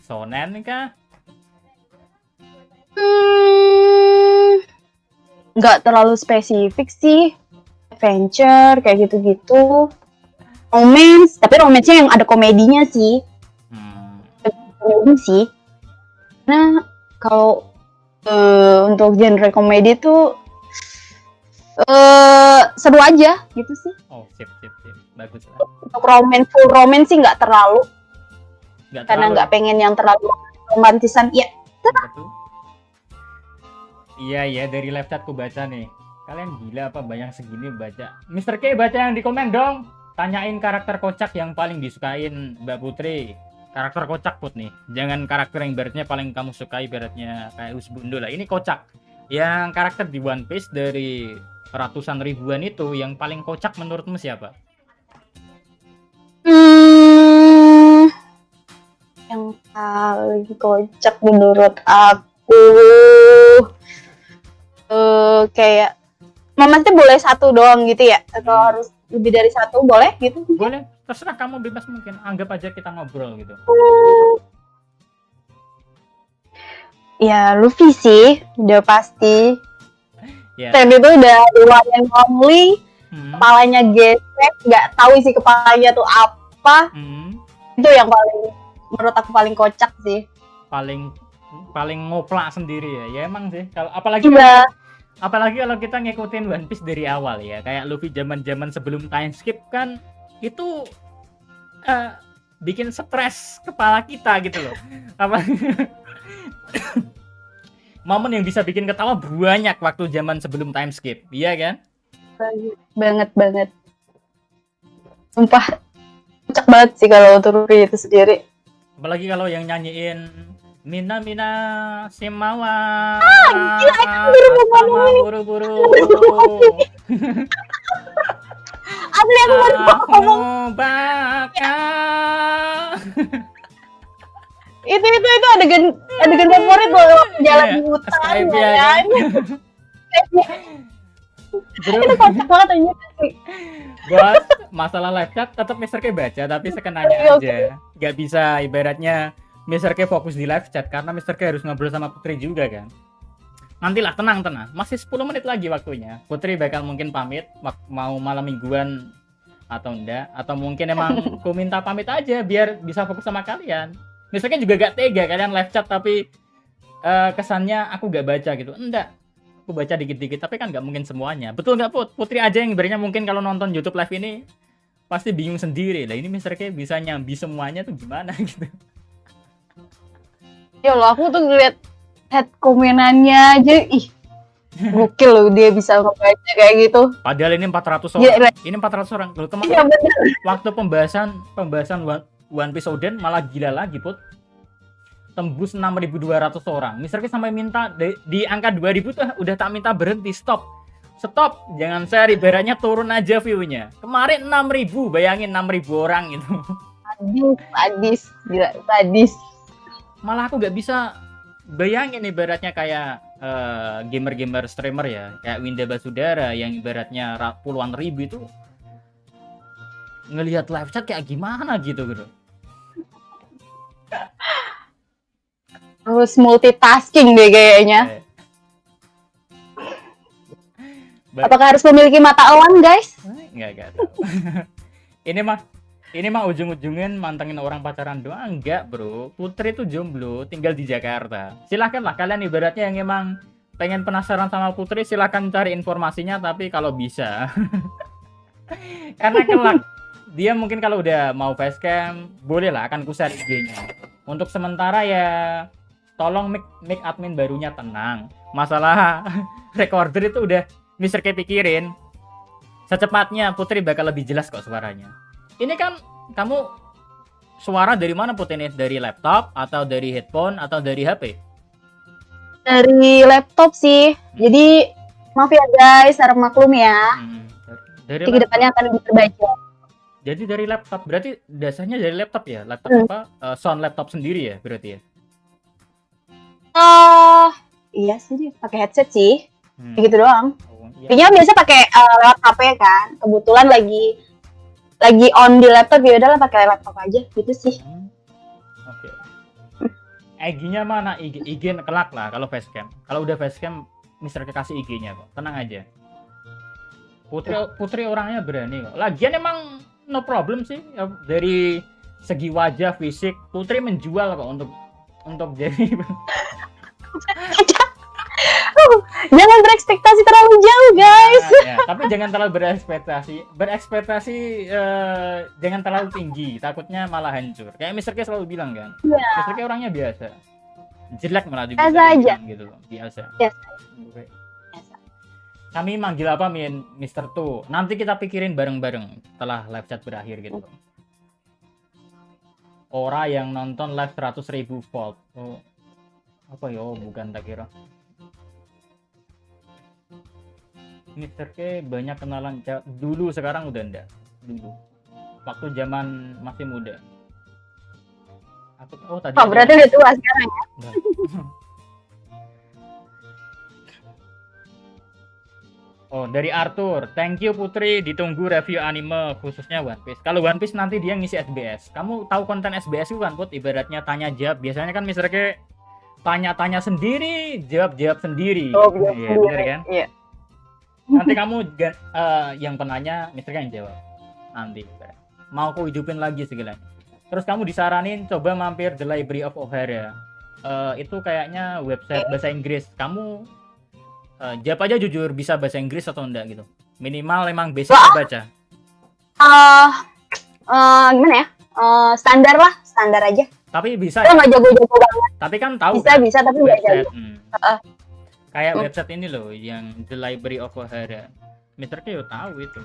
Speaker 1: Shonen kah?
Speaker 2: Nggak terlalu spesifik sih. Adventure kayak gitu-gitu. Romance, tapi romance-nya yang ada komedinya sih. Komedi sih. Nah, kalau untuk genre komedi tuh seru aja gitu sih.
Speaker 1: Oh, sip. Bagus lah.
Speaker 2: Untuk full romance sih nggak terlalu. Karena nggak pengen yang terlalu romantisan. Iya.
Speaker 1: Betul. Iya, dari live chat ku baca nih. Kalian gila apa banyak segini baca. Mr. K baca yang di komen dong. Tanyain karakter kocak yang paling disukain Mbak Putri. Karakter kocak Put nih. Jangan karakter yang ibaratnya paling kamu sukai ibaratnya kayak Usbundo lah. Ini kocak. Yang karakter di One Piece dari ratusan ribuan itu yang paling kocak menurutmu siapa?
Speaker 2: Yang paling kocak menurut aku kayak Mamasnya boleh satu doang gitu ya? Atau harus lebih dari satu boleh gitu?
Speaker 1: Boleh, terserah kamu bebas mungkin. Anggap aja kita ngobrol gitu.
Speaker 2: Ya Luffy sih, udah pasti.
Speaker 1: Yeah.
Speaker 2: Dan itu udah one and only. Kepalanya gesek, nggak tahu isi kepalanya tuh apa. Itu yang menurut aku paling kocak sih.
Speaker 1: Paling ngoplak sendiri ya. Ya emang sih. Kalau apalagi kalau kita ngikutin One Piece dari awal ya, kayak Luffy zaman sebelum time skip kan itu bikin stres kepala kita gitu loh. Momen yang bisa bikin ketawa banyak waktu zaman sebelum time skip, iya kan? Banget.
Speaker 2: Sumpah kocak banget sih kalau untuk Luffy itu sendiri.
Speaker 1: Apalagi kalau yang nyanyiin Mina Simawa.
Speaker 2: Gila, aku
Speaker 1: buru-buru.
Speaker 2: Asli aku baru ngomong. Itu adegan favorit loh, jalan di hutan ya kan. Itu kocak banget aja.
Speaker 1: Bos, masalah live chat tetap Mr. K baca tapi sekenanya aja. Gak bisa ibaratnya Mr. K fokus di live chat karena Mr. K harus ngobrol sama Putri juga kan. Nantilah, tenang. Masih 10 menit lagi waktunya. Putri bakal mungkin pamit mau malam mingguan atau enggak, atau mungkin emang ku minta pamit aja biar bisa fokus sama kalian. Mr. K juga gak tega kalian live chat tapi kesannya aku gak baca gitu. Enggak. Aku baca dikit-dikit tapi kan gak mungkin semuanya. Betul gak Put? Putri aja yang ibaratnya mungkin kalau nonton YouTube live ini pasti bingung sendiri. Lah ini Mr. K bisa nyambi semuanya tuh gimana gitu.
Speaker 2: Ya Allah, aku tuh ngeliat head komenannya aja, gokil loh dia bisa ngebaca kayak gitu.
Speaker 1: Padahal ini 400 orang. Ya, ini 400 orang. Loh, kemarin ya, waktu pembahasan One Piece Oden malah gila lagi, Put. Tembus 6.200 orang. Mr. K sampai minta di angka 2.000 tuh udah tak minta berhenti, stop. Jangan share, ibaratnya turun aja view-nya. Kemarin 6.000, bayangin 6.000 orang itu.
Speaker 2: Sadis, gila, sadis.
Speaker 1: Malah aku nggak bisa bayangin ibaratnya kayak gamer-gamer streamer ya, kayak Winda Basudara yang ibaratnya puluhan ribu itu ngelihat live chat kayak gimana gitu.
Speaker 2: Harus multitasking deh kayaknya. Apakah harus memiliki mata elang, guys?
Speaker 1: Enggak tahu. Ini mah ujung-ujungin mantengin orang pacaran doang. Enggak, bro. Putri tuh jomblo, tinggal di Jakarta. Silahkanlah kalian ibaratnya yang emang pengen penasaran sama Putri, silahkan cari informasinya, tapi kalau bisa. Karena kelak dia mungkin kalau udah mau facecam, boleh lah akan ku-share IG-nya. Untuk sementara ya tolong mic admin barunya tenang. Masalah recorder itu udah Mr. K pikirin. Secepatnya Putri bakal lebih jelas kok suaranya. Ini kan kamu suara dari mana Putri ini? Dari laptop atau dari headphone atau dari HP?
Speaker 2: Dari laptop sih. Jadi maaf ya guys, harap maklum ya.
Speaker 1: Dari
Speaker 2: kedepannya akan lebih terbaca.
Speaker 1: Jadi dari laptop, berarti dasarnya dari laptop ya? Laptop apa? Sound laptop sendiri ya berarti ya?
Speaker 2: Iya sih, dia pakai headset sih. Begitu doang.
Speaker 1: Iya.
Speaker 2: Dia biasa pakai lewat HP kan. Kebetulan lagi on di laptop, ya udahlah pakai laptop aja gitu sih.
Speaker 1: Oke. IG-nya mana? IG kelak lah kalau facecam. Kalau udah facecam, Mr. K kasih IG-nya kok. Tenang aja. Putri orangnya berani kok. Lagian emang no problem sih dari segi wajah, fisik. Putri menjual kok untuk jadi.
Speaker 2: Jangan berekspektasi terlalu jauh, guys.
Speaker 1: Ya, tapi jangan terlalu berekspektasi jangan terlalu tinggi, takutnya malah hancur. Kayak Mr. K selalu bilang kan, Mr. K orangnya biasa, jelek malah juga
Speaker 2: biasa aja
Speaker 1: gitu loh, biasa.
Speaker 2: Biasa.
Speaker 1: Kami manggil apa Mr. Tu? Nanti kita pikirin bareng-bareng setelah live chat berakhir gitu. Orang yang nonton live 100.000 volt. Oh, apa ya? Oh, bukan tak kira. Mr. K banyak kenalan dulu, sekarang udah enggak. Dulu waktu zaman masih muda. Tadi
Speaker 2: berarti udah tua sekarang ya?
Speaker 1: Dari Arthur, thank you Putri, ditunggu review anime khususnya One Piece. Kalau One Piece nanti dia ngisi SBS. Kamu tahu konten SBS itu kan, Put? Ibaratnya tanya jawab. Biasanya kan Mr. K tanya-tanya sendiri, jawab sendiri. Iya, benar kan? Iya. Nanti kamu yang penanya, Mr. K yang jawab. Nanti mau aku hidupin lagi segala. Terus kamu disaranin coba mampir The Library of O'Hara. Itu kayaknya website bahasa Inggris. Kamu jawab aja jujur, bisa bahasa Inggris atau enggak gitu. Minimal emang basic baca.
Speaker 2: Gimana ya? Standar aja.
Speaker 1: Tapi bisa.
Speaker 2: Nggak jago-jago banget.
Speaker 1: Tapi kan tahu.
Speaker 2: Bisa tapi nggak jago.
Speaker 1: Kayak website ini loh, yang The Library of O'Hara. Mr. K tahu itu.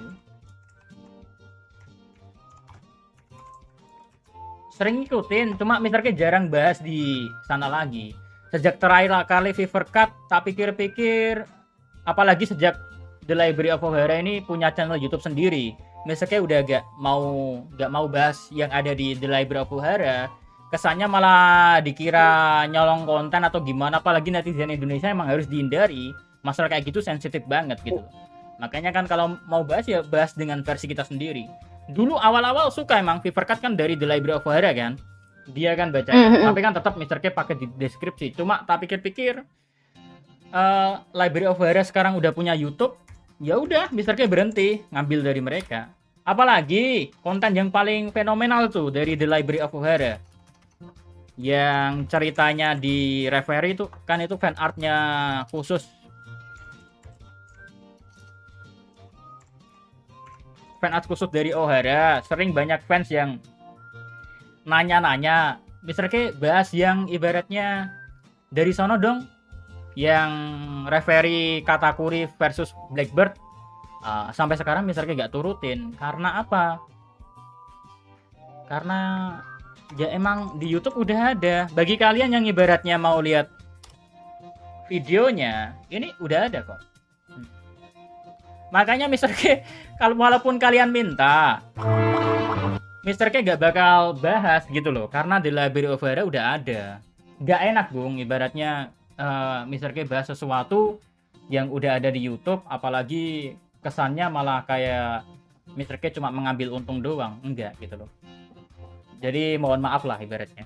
Speaker 1: Sering ikutin, cuma Mr. K jarang bahas di sana lagi. Sejak terakhir kali Fever Cut, tak pikir-pikir, apalagi sejak The Library of O'Hara ini punya channel YouTube sendiri, Mr. K udah gak mau bahas yang ada di The Library of O'Hara. Kesannya malah dikira nyolong konten atau gimana, apalagi netizen Indonesia emang harus dihindari. Masalah kayak gitu sensitif banget gitu. Makanya kan kalau mau bahas ya bahas dengan versi kita sendiri. Dulu awal-awal suka emang Fever Cut kan dari The Library of O'Hara kan. Dia kan baca, tapi kan tetap Mr. K pakai di deskripsi. Cuma tak pikir-pikir Library of O'Hara sekarang udah punya YouTube, ya udah Mr. K berhenti ngambil dari mereka. Apalagi konten yang paling fenomenal tuh dari The Library of O'Hara, yang ceritanya di referee itu kan, itu fan artnya khusus. Fan art khusus dari O'Hara. Sering banyak fans yang nanya-nanya, Mr. K bahas yang ibaratnya dari sono dong, yang referee Katakuri versus Blackbird. Sampai sekarang Mr. K gak turutin. Karena apa? Karena ya emang di YouTube udah ada. Bagi kalian yang ibaratnya mau lihat videonya, ini udah ada kok. Makanya Mr. K, kalau walaupun kalian minta Mr. K gak bakal bahas gitu loh, karena di Library of Hera udah ada. Gak enak Bung, ibaratnya Mr. K bahas sesuatu yang udah ada di YouTube, apalagi kesannya malah kayak Mr. K cuma mengambil untung doang, enggak gitu loh. Jadi mohon maaf lah ibaratnya.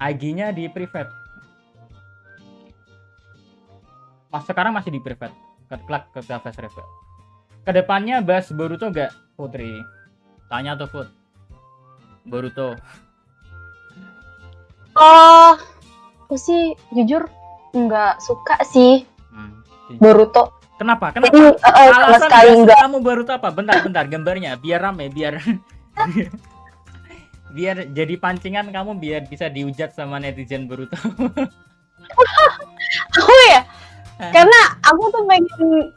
Speaker 1: IG-nya di private. Sekarang masih di private. Kelak ke Flash Review. Kedepannya bahas Boruto gak Putri? Tanya tuh Put. Boruto.
Speaker 2: Oh, aku sih jujur nggak suka sih Boruto.
Speaker 1: Kenapa?
Speaker 2: Jadi,
Speaker 1: Alasan
Speaker 2: sekali enggak.
Speaker 1: Kamu Boruto apa? Bentar gambarnya biar rame, biar biar jadi pancingan kamu, biar bisa dihujat sama netizen Boruto.
Speaker 2: Oh ya, karena aku tuh pengen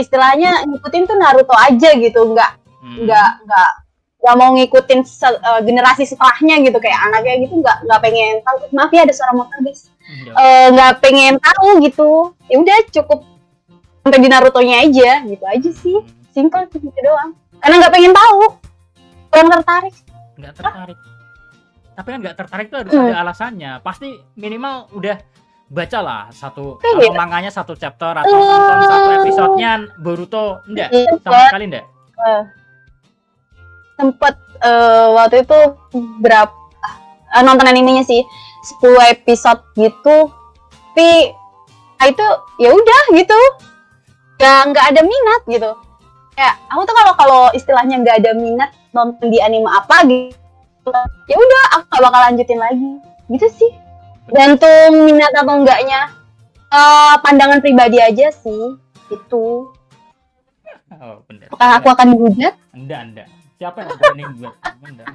Speaker 2: istilahnya ngikutin tuh Naruto aja gitu, nggak mau ngikutin generasi setelahnya gitu, kayak anaknya gitu, nggak pengen tahu. Maaf ya, ada suara motor guys. Nggak pengen tahu gitu, ya udah cukup sampai di Naruto-nya aja gitu aja sih, simple gitu doang, karena nggak pengen tahu, kurang tertarik.
Speaker 1: Nggak tertarik, tapi kan nggak tertarik tuh harus ada alasannya, pasti minimal udah bacalah satu manganya, satu chapter atau nonton satu episodenya Boruto. Enggak, sama sekali enggak.
Speaker 2: Sempet waktu itu berapa nonton animenya sih 10 episode gitu, tapi itu ya udah gitu, nggak ada minat gitu. Ya aku tuh kalau istilahnya nggak ada minat nonton di anime apa gitu, ya udah aku nggak bakal lanjutin lagi gitu sih. Gantung minat atau enggaknya, pandangan pribadi aja sih itu.
Speaker 1: Oh, bener.
Speaker 2: Apakah aku akan dihujat?
Speaker 1: Enggak. Siapa yang berani buat?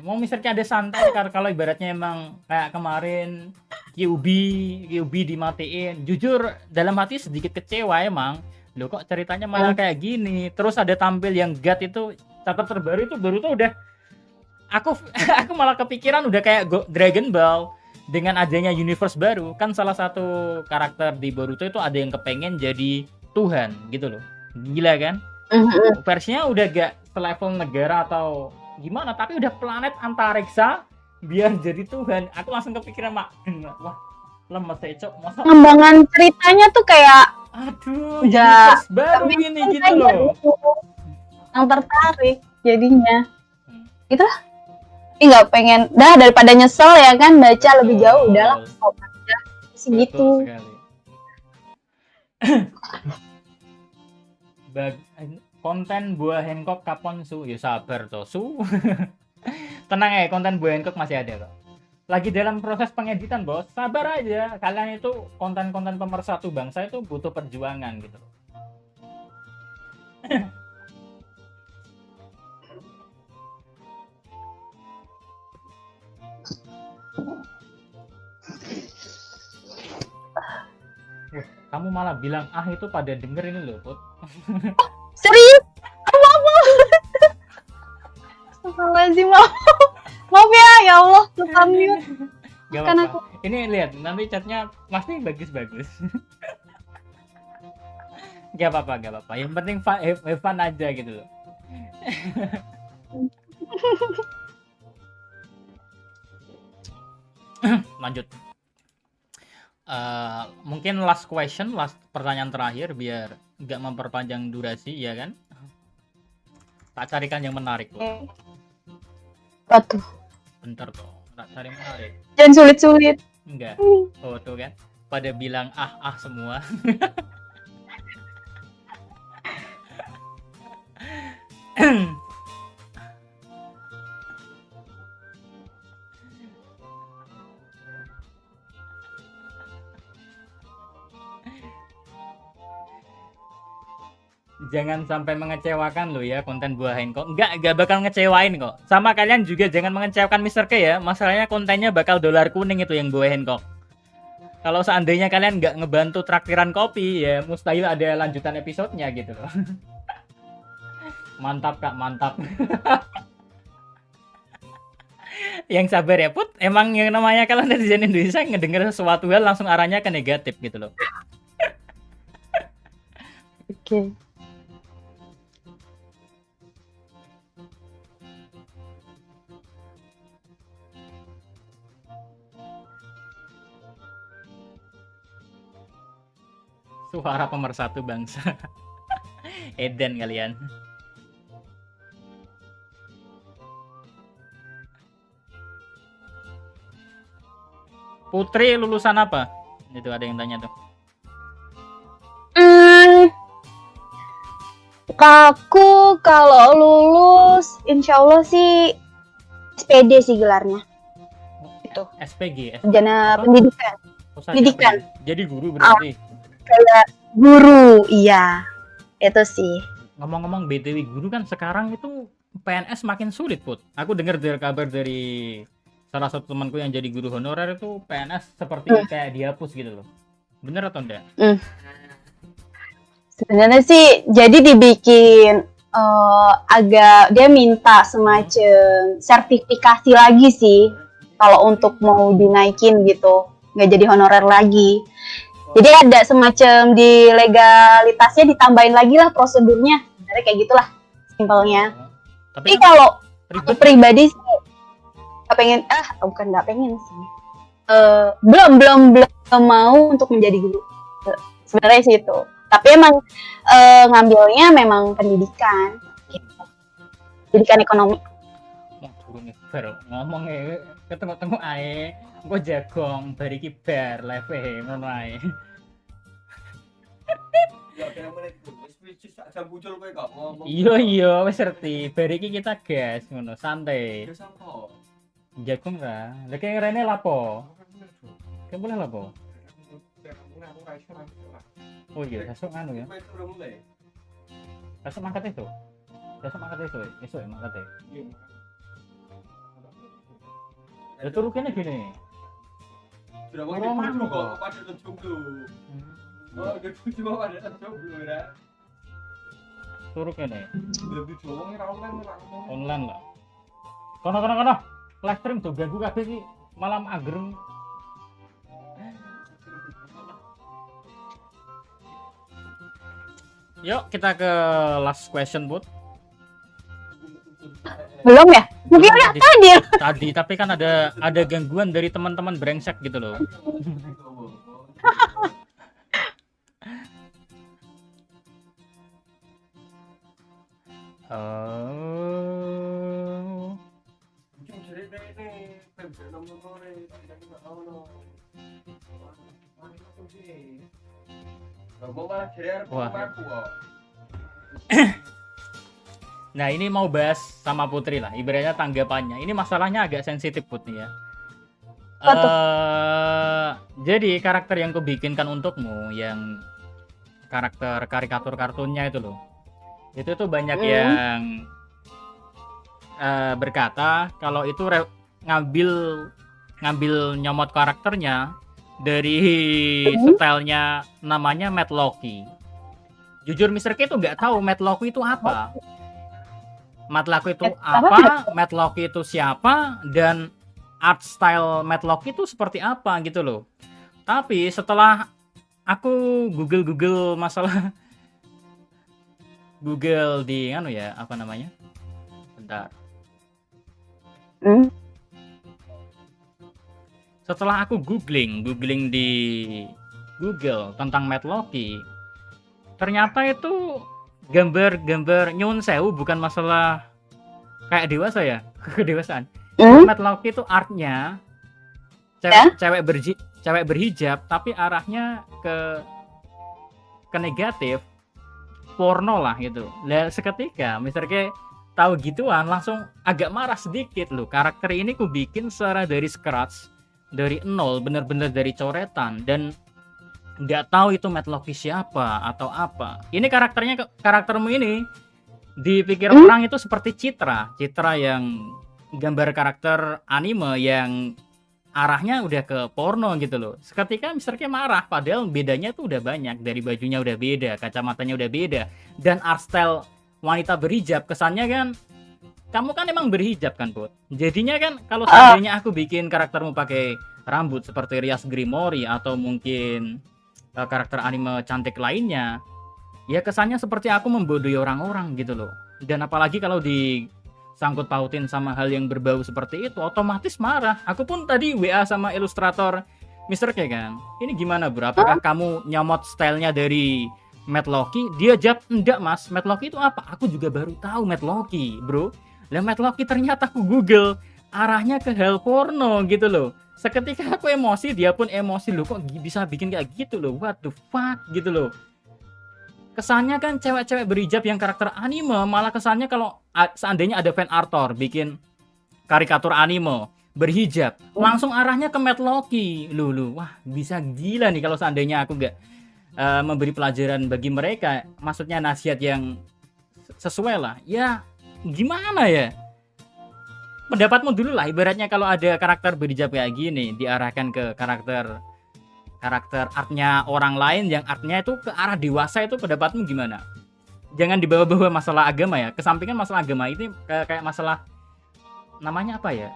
Speaker 1: Mau misalnya ada santai, kalau ibaratnya emang kayak kemarin QB dimatiin. Jujur dalam hati sedikit kecewa emang. Loh kok ceritanya malah kayak gini. Terus ada tampil yang God itu, chapter terbaru itu Boruto udah aku malah kepikiran udah kayak Dragon Ball. Dengan adanya universe baru, kan salah satu karakter di Boruto itu ada yang kepengen jadi Tuhan gitu loh. Gila kan? Versinya udah gak selevel negara atau gimana, tapi udah planet antariksa biar jadi Tuhan. Aku langsung kepikiran, wah lemes ya cok. Masa
Speaker 2: pengembangan ceritanya tuh kayak
Speaker 1: aduh, universe baru ini gitu loh.
Speaker 2: Yang tertarik jadinya. Itulah. Nggak pengen, daripada nyesel ya kan, baca lebih jauh, udahlah segitu.
Speaker 1: Konten buah Hancock kapan su? Ya sabar toh su. Tenang ya, konten buah Hancock masih ada kok. Lagi dalam proses pengeditan bos, sabar aja. Kalian itu konten-konten pemersatu bangsa itu butuh perjuangan gitu. Kamu malah bilang itu pada denger ini loh Put.
Speaker 2: Serius? Apa? Astagfirullahaladzim, maaf ya Allah, lupa mute.
Speaker 1: Gak apa-apa. Ini lihat, nanti chatnya pasti bagus-bagus. Gak apa-apa. Yang penting have fun aja gitu loh. Lanjut. Mungkin last pertanyaan terakhir biar nggak memperpanjang durasi ya kan. Tak carikan yang menarik loh.
Speaker 2: Apa tuh?
Speaker 1: Bentar toh, tak cari menarik.
Speaker 2: Jangan sulit-sulit.
Speaker 1: Enggak. Oh tuh kan, pada bilang semua. Jangan sampai mengecewakan lo ya konten buah Hancock. Enggak bakal ngecewain kok. Sama kalian juga jangan mengecewakan Mr. K ya. Masalahnya kontennya bakal dolar kuning itu yang buah Hancock. Kalau seandainya kalian nggak ngebantu traktiran kopi ya mustahil ada lanjutan episodenya gitu loh. Mantap Kak, mantap. Yang sabar ya Put. Emang yang namanya kalau netizen Indonesia ngedenger sesuatu hal langsung arahnya ke negatif gitu loh.
Speaker 2: Oke.
Speaker 1: Suara pemersatu bangsa. Edan kalian. Putri lulusan apa? Itu ada yang tanya tuh.
Speaker 2: Aku kalau lulus, insya Allah sih SPD sih gelarnya. Itu.
Speaker 1: SPG.
Speaker 2: Sarjana pendidikan. Pendidikan.
Speaker 1: Jadi guru berarti.
Speaker 2: Kayak guru, iya. Itu sih.
Speaker 1: Ngomong-ngomong BTW guru kan sekarang itu PNS makin sulit, Put. Aku dengar dari kabar dari salah satu temanku yang jadi guru honorer itu PNS seperti kayak dihapus gitu loh. Bener atau enggak?
Speaker 2: Sebenarnya sih jadi dibikin agak dia minta semacam sertifikasi lagi sih kalau untuk mau dinaikin gitu, nggak jadi honorer lagi. Jadi ada semacam di legalitasnya ditambahin lagi lah prosedurnya, sebenarnya kayak gitulah simpelnya. Tapi kalau aku pribadi sih nggak pengen, bukan nggak pengen sih, belum mau untuk menjadi guru sebenarnya sih itu. Tapi emang ngambilnya memang pendidikan, gitu. Pendidikan ekonomi.
Speaker 1: Ngomong ketemu ae, gue jagong bariki bar live ngono ae. Iya wis ngerti. Bariki kita gas ngono santai. Jagong ra. Lah kene rene lapo? Kan boleh lapo? Oh iya, besok anu ya. Besok mangkat itu. Besok ya mangkat ya. Ya turu kene gini. Sudah mau ngomong kok pada jomblo. Oh, gitu cuma pada jomblo ya. Turu kene. Lebih jowo ora online lah. Kono. Live stream tuh ganggu kabeh iki malam agreng. Yuk kita ke last question, Bud.
Speaker 2: Belum ya? Mungkin udah
Speaker 1: tadi, tapi kan ada gangguan dari teman-teman brengsek gitu loh. Wah. Nah ini mau bahas sama Putri lah, ibaratnya tanggapannya. Ini masalahnya agak sensitif Putri ya. Jadi karakter yang kubikinkan untukmu, yang karakter karikatur kartunnya itu loh, itu tuh banyak yang berkata kalau itu ngambil nyomot karakternya dari stylenya namanya Matt Loki. Jujur Mr. K itu nggak tahu Matt Loki itu apa. Matt Loki itu apa? Matt Loki itu siapa? Dan art style Matt Loki itu seperti apa gitu loh. Tapi setelah aku Google masalah Google di apa namanya? Bentar. Setelah aku googling di Google tentang Matt Loki, ternyata itu gambar nyun sewu, bukan masalah kayak dewasa ya, kedewasaan. Matt Loki itu artnya cewek berhijab tapi arahnya ke negatif, porno lah gitu. Lah seketika Mr. K tahu gituan langsung agak marah sedikit loh. Karakter ini ku bikin secara dari scratch, dari nol, bener-bener dari coretan, dan nggak tahu itu Matt Loki siapa atau apa. Ini karaktermu ini dipikir orang itu seperti Citra yang gambar karakter anime yang arahnya udah ke porno gitu loh. Seketika Mr. K marah, padahal bedanya tuh udah banyak. Dari bajunya udah beda, kacamatanya udah beda, dan art style wanita berhijab kesannya kan kamu kan emang berhijab kan, Bud. Jadinya kan kalau seandainya aku bikin karaktermu pakai rambut seperti Rias Grimori atau mungkin karakter anime cantik lainnya, ya kesannya seperti aku membodohi orang-orang gitu loh. Dan apalagi kalau disangkut pautin sama hal yang berbau seperti itu, otomatis marah. Aku pun tadi WA sama ilustrator Mr. K kan, ini gimana bro? Apakah kamu nyomot stylenya dari Mad Loki? Dia jawab, enggak mas, Mad Loki itu apa? Aku juga baru tahu Mad Loki bro. Lah Mad Loki ternyata aku Google, arahnya ke hell porno gitu loh. Seketika aku emosi, dia pun emosi loh, kok bisa bikin kayak gitu loh, what the fuck gitu loh. Kesannya kan cewek-cewek berhijab yang karakter anime, malah kesannya kalau seandainya ada fan artor bikin karikatur anime berhijab, langsung arahnya ke Mad Loki. Lu, wah bisa gila nih kalau seandainya aku nggak memberi pelajaran bagi mereka, maksudnya nasihat yang sesuai lah. Ya gimana ya? Pendapatmu dulu lah, ibaratnya kalau ada karakter berhijab kayak gini diarahkan ke karakter artnya orang lain yang artnya itu ke arah dewasa, itu pendapatmu gimana? Jangan dibawa-bawa masalah agama ya, kesampingkan masalah agama ini kayak masalah namanya apa ya?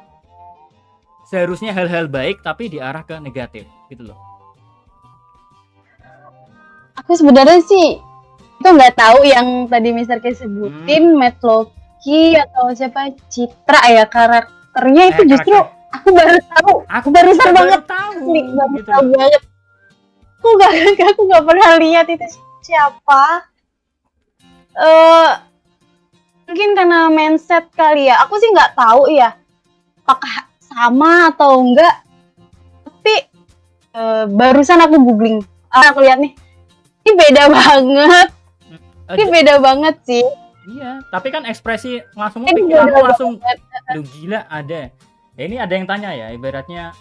Speaker 1: Seharusnya hal-hal baik tapi diarah ke negatif gitu loh.
Speaker 2: Aku sebenarnya sih itu nggak tahu yang tadi Mr. K sebutin, Mad Loki atau siapa Citra ya karakternya itu justru aku baru tahu. Aku barusan banget tahu. Gitu. Tahu banget. Aku nggak pernah lihat itu siapa. Mungkin karena mindset kali ya. Aku sih nggak tahu ya. Apakah sama atau enggak, tapi barusan aku googling, aku lihat nih, ini beda banget sih.
Speaker 1: Iya, tapi kan ekspresi langsung pikiranmu langsung, lu gila ada. Ya, ini ada yang tanya ya, ibaratnya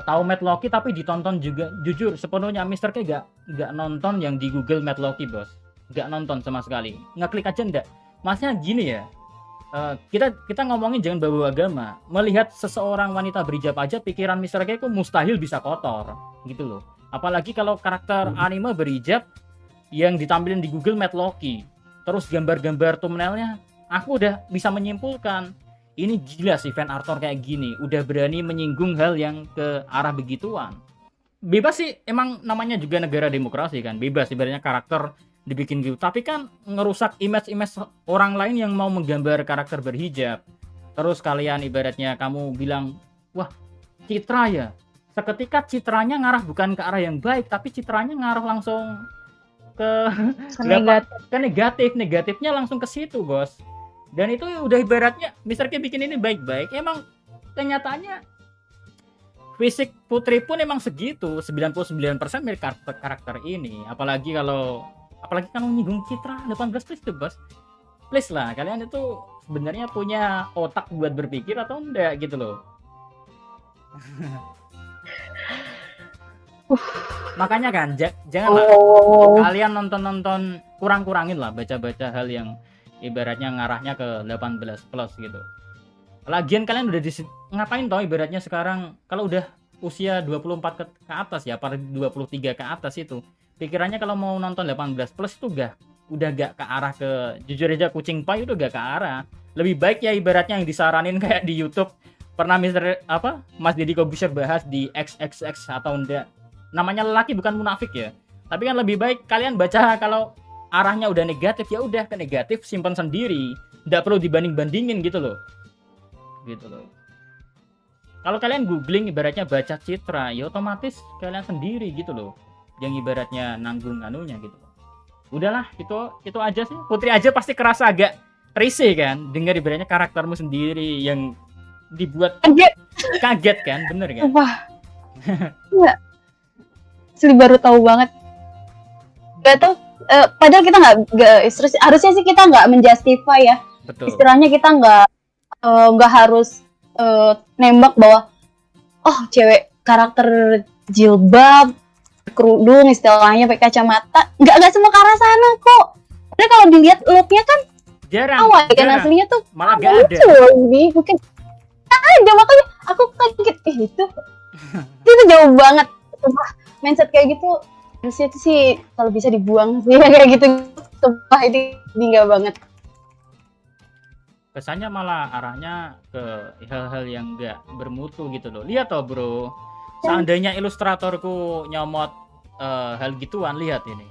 Speaker 1: tahu Mad Loki tapi ditonton juga. Jujur sepenuhnya Mr. K gak nonton yang di Google Mad Loki bos, gak nonton sama sekali, ngeklik aja enggak. Maksudnya gini ya. Kita ngomongin jangan bawa agama. Melihat seseorang wanita berhijab aja pikiran Mr. K itu mustahil bisa kotor gitu loh. Apalagi kalau karakter anime berhijab yang ditampilin di Google Mad Loki, terus gambar-gambar thumbnailnya, aku udah bisa menyimpulkan ini gila sih fan artor kayak gini, udah berani menyinggung hal yang ke arah begituan. Bebas sih, emang namanya juga negara demokrasi kan, bebas ibaratnya karakter dibikin gitu, tapi kan ngerusak image orang lain yang mau menggambar karakter berhijab. Terus kalian ibaratnya kamu bilang, wah Citra ya, seketika citranya ngarah bukan ke arah yang baik, tapi citranya ngarah langsung ke negatifnya langsung ke situ bos. Dan itu udah ibaratnya Mr. K bikin ini baik-baik, emang kenyataannya fisik Putri pun emang segitu, 99% mirip karakter ini. Apalagi kan menyinggung Citra 18 plus tuh bos. Please lah, kalian itu sebenarnya punya otak buat berpikir atau enggak gitu loh. Makanya kan janganlah kalian nonton kurang-kurangin lah baca-baca hal yang ibaratnya ngarahnya ke 18 plus gitu. Lagian kalian udah ngapain toh ibaratnya sekarang kalau udah usia 24 ke atas ya, pada 23 ke atas itu pikirannya kalau mau nonton 18 plus itu udah gak ke arah ke, jujur aja kucing pai itu gak ke arah. Lebih baik ya ibaratnya yang disaranin kayak di YouTube pernah Mas Deddy Kobusier bahas di XXX atau enggak, namanya lelaki bukan munafik ya, tapi kan lebih baik kalian baca kalau arahnya udah negatif ya udah ke negatif, simpan sendiri, nggak perlu dibanding-bandingin gitu loh. Kalau kalian googling ibaratnya baca Citra ya otomatis kalian sendiri gitu loh yang ibaratnya nanggung anunya gitu. Udahlah, itu aja sih. Putri aja pasti kerasa agak risih kan dengar ibaratnya karaktermu sendiri yang dibuat kaget kan, bener kan?
Speaker 2: Wah. Enggak. Asli baru tahu banget. Gak tau, padahal kita harusnya sih kita nggak menjustify ya. Betul. Istilahnya kita nggak harus nembak bahwa cewek karakter jilbab, kerudung istilahnya, pakai kacamata, nggak semua ke arah sana kok. Karena kalau dilihat looknya kan
Speaker 1: jarang
Speaker 2: kan aslinya tuh
Speaker 1: malah gak ada.
Speaker 2: Ini mungkin ada, makanya aku kaget itu jauh banget. Mindset kayak gitu harusnya itu sih kalau bisa dibuang sih kayak gitu. Sumpah ini nggak banget.
Speaker 1: Kesannya malah arahnya ke hal-hal yang nggak bermutu gitu loh. Lihat toh bro, seandainya ilustratorku nyomot hal gituan, lihat ini.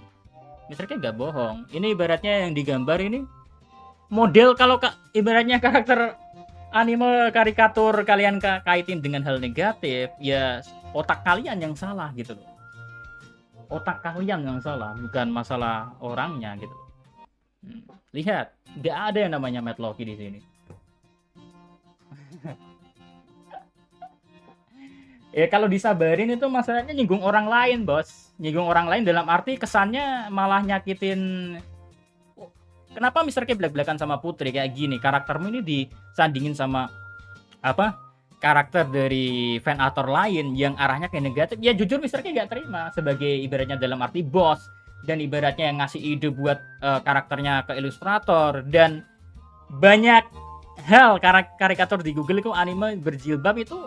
Speaker 1: Misalnya nggak bohong. Ini ibaratnya yang digambar ini model kalau ibaratnya karakter anime karikatur kalian kaitin dengan hal negatif, ya otak kalian yang salah gitu loh. Otak kalian yang salah, bukan masalah orangnya gitu. Lihat, nggak ada yang namanya Mad Loki di sini. Ya kalau disabarin itu masalahnya nyinggung orang lain, bos. Nyinggung orang lain dalam arti kesannya malah nyakitin. Kenapa Mr. K belak-belakan sama Putri kayak gini? Karaktermu ini disandingin sama apa? Karakter dari fan aktor lain yang arahnya kayak negatif. Ya jujur Mr. K gak terima sebagai ibaratnya dalam arti bos dan ibaratnya yang ngasih ide buat karakternya ke ilustrator dan banyak hal karikatur di Google itu anime berjilbab itu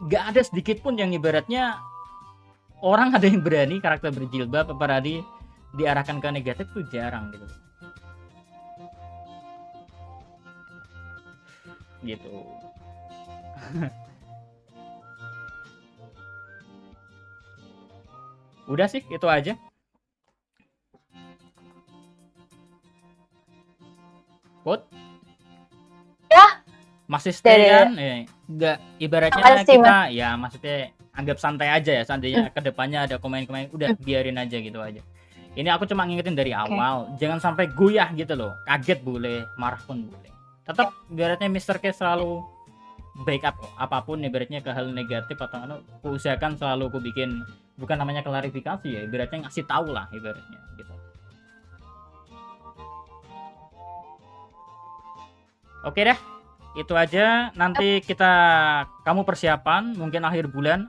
Speaker 1: gak ada sedikit pun yang ibaratnya orang ada yang berani karakter berjilbab apalagi diarahkan ke negatif tuh jarang gitu. Gitu. Udah sih itu aja. Put?
Speaker 2: Ya.
Speaker 1: Masih stay kan? Enggak, ibaratnya kita ya maksudnya anggap santai aja ya, seandainya kedepannya ada komen-komen udah biarin aja gitu aja. Ini aku cuma ngingetin dari awal, jangan sampai goyah gitu loh. Kaget boleh, marah pun boleh. Tetap ibaratnya Mr. K selalu backup apapun ibaratnya ke hal negatif atau aku usahakan selalu aku bikin bukan namanya klarifikasi ya, ibaratnya ngasih tahu lah ibaratnya gitu. Oke deh, itu aja. Nanti kamu persiapan mungkin akhir bulan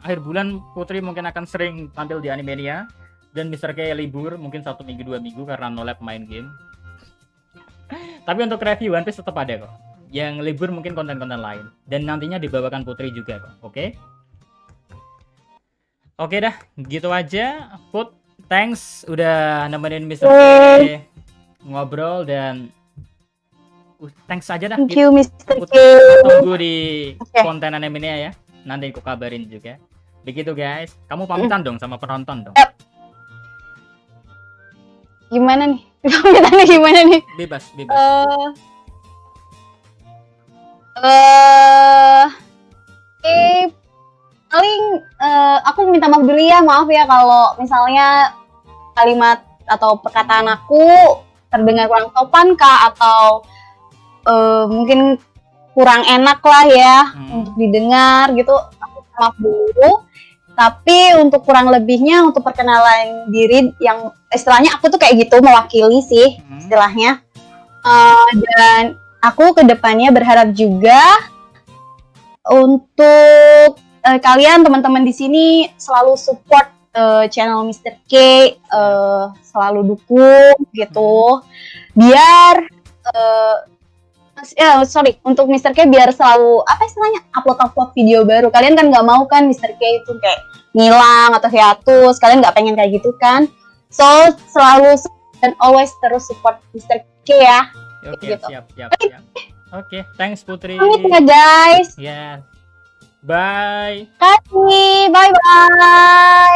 Speaker 1: Putri mungkin akan sering tampil di Animania dan Mr. K libur mungkin 1 minggu 2 minggu karena no lab main game. Tapi untuk review One Piece tetap ada kok. Yang libur mungkin konten-konten lain dan nantinya dibawakan Putri juga kok. Oke? Oke dah, gitu aja. Put, thanks udah nemenin Mr. K ngobrol dan thanks aja dah.
Speaker 2: Thank you Mr. K.
Speaker 1: Tunggu di konten Animania ya. Nanti aku kabarin juga. Begitu guys. Kamu pamitan dong sama penonton dong.
Speaker 2: Gimana nih? Pamitannya gimana nih?
Speaker 1: Bebas.
Speaker 2: Paling aku minta maaf dulu ya, maaf ya kalau misalnya kalimat atau perkataan aku terdengar kurang sopan kah atau mungkin kurang enak lah ya untuk didengar gitu. Aku maaf dulu. Tapi untuk kurang lebihnya untuk perkenalan diri yang istilahnya aku tuh kayak gitu mewakili sih istilahnya. Dan aku kedepannya berharap juga untuk kalian teman-teman di sini selalu support channel Mr. K, selalu dukung gitu. Biar untuk Mr. K biar selalu upload video baru. Kalian kan nggak mau kan Mr. K itu kayak ngilang atau hiatus. Kalian nggak pengen kayak gitu kan? So selalu dan always terus support Mr. K ya.
Speaker 1: Oke,
Speaker 2: gitu.
Speaker 1: siap. Oke, thanks Putri.
Speaker 2: Pamit ya guys.
Speaker 1: Yeah. Bye.
Speaker 2: Bye bye.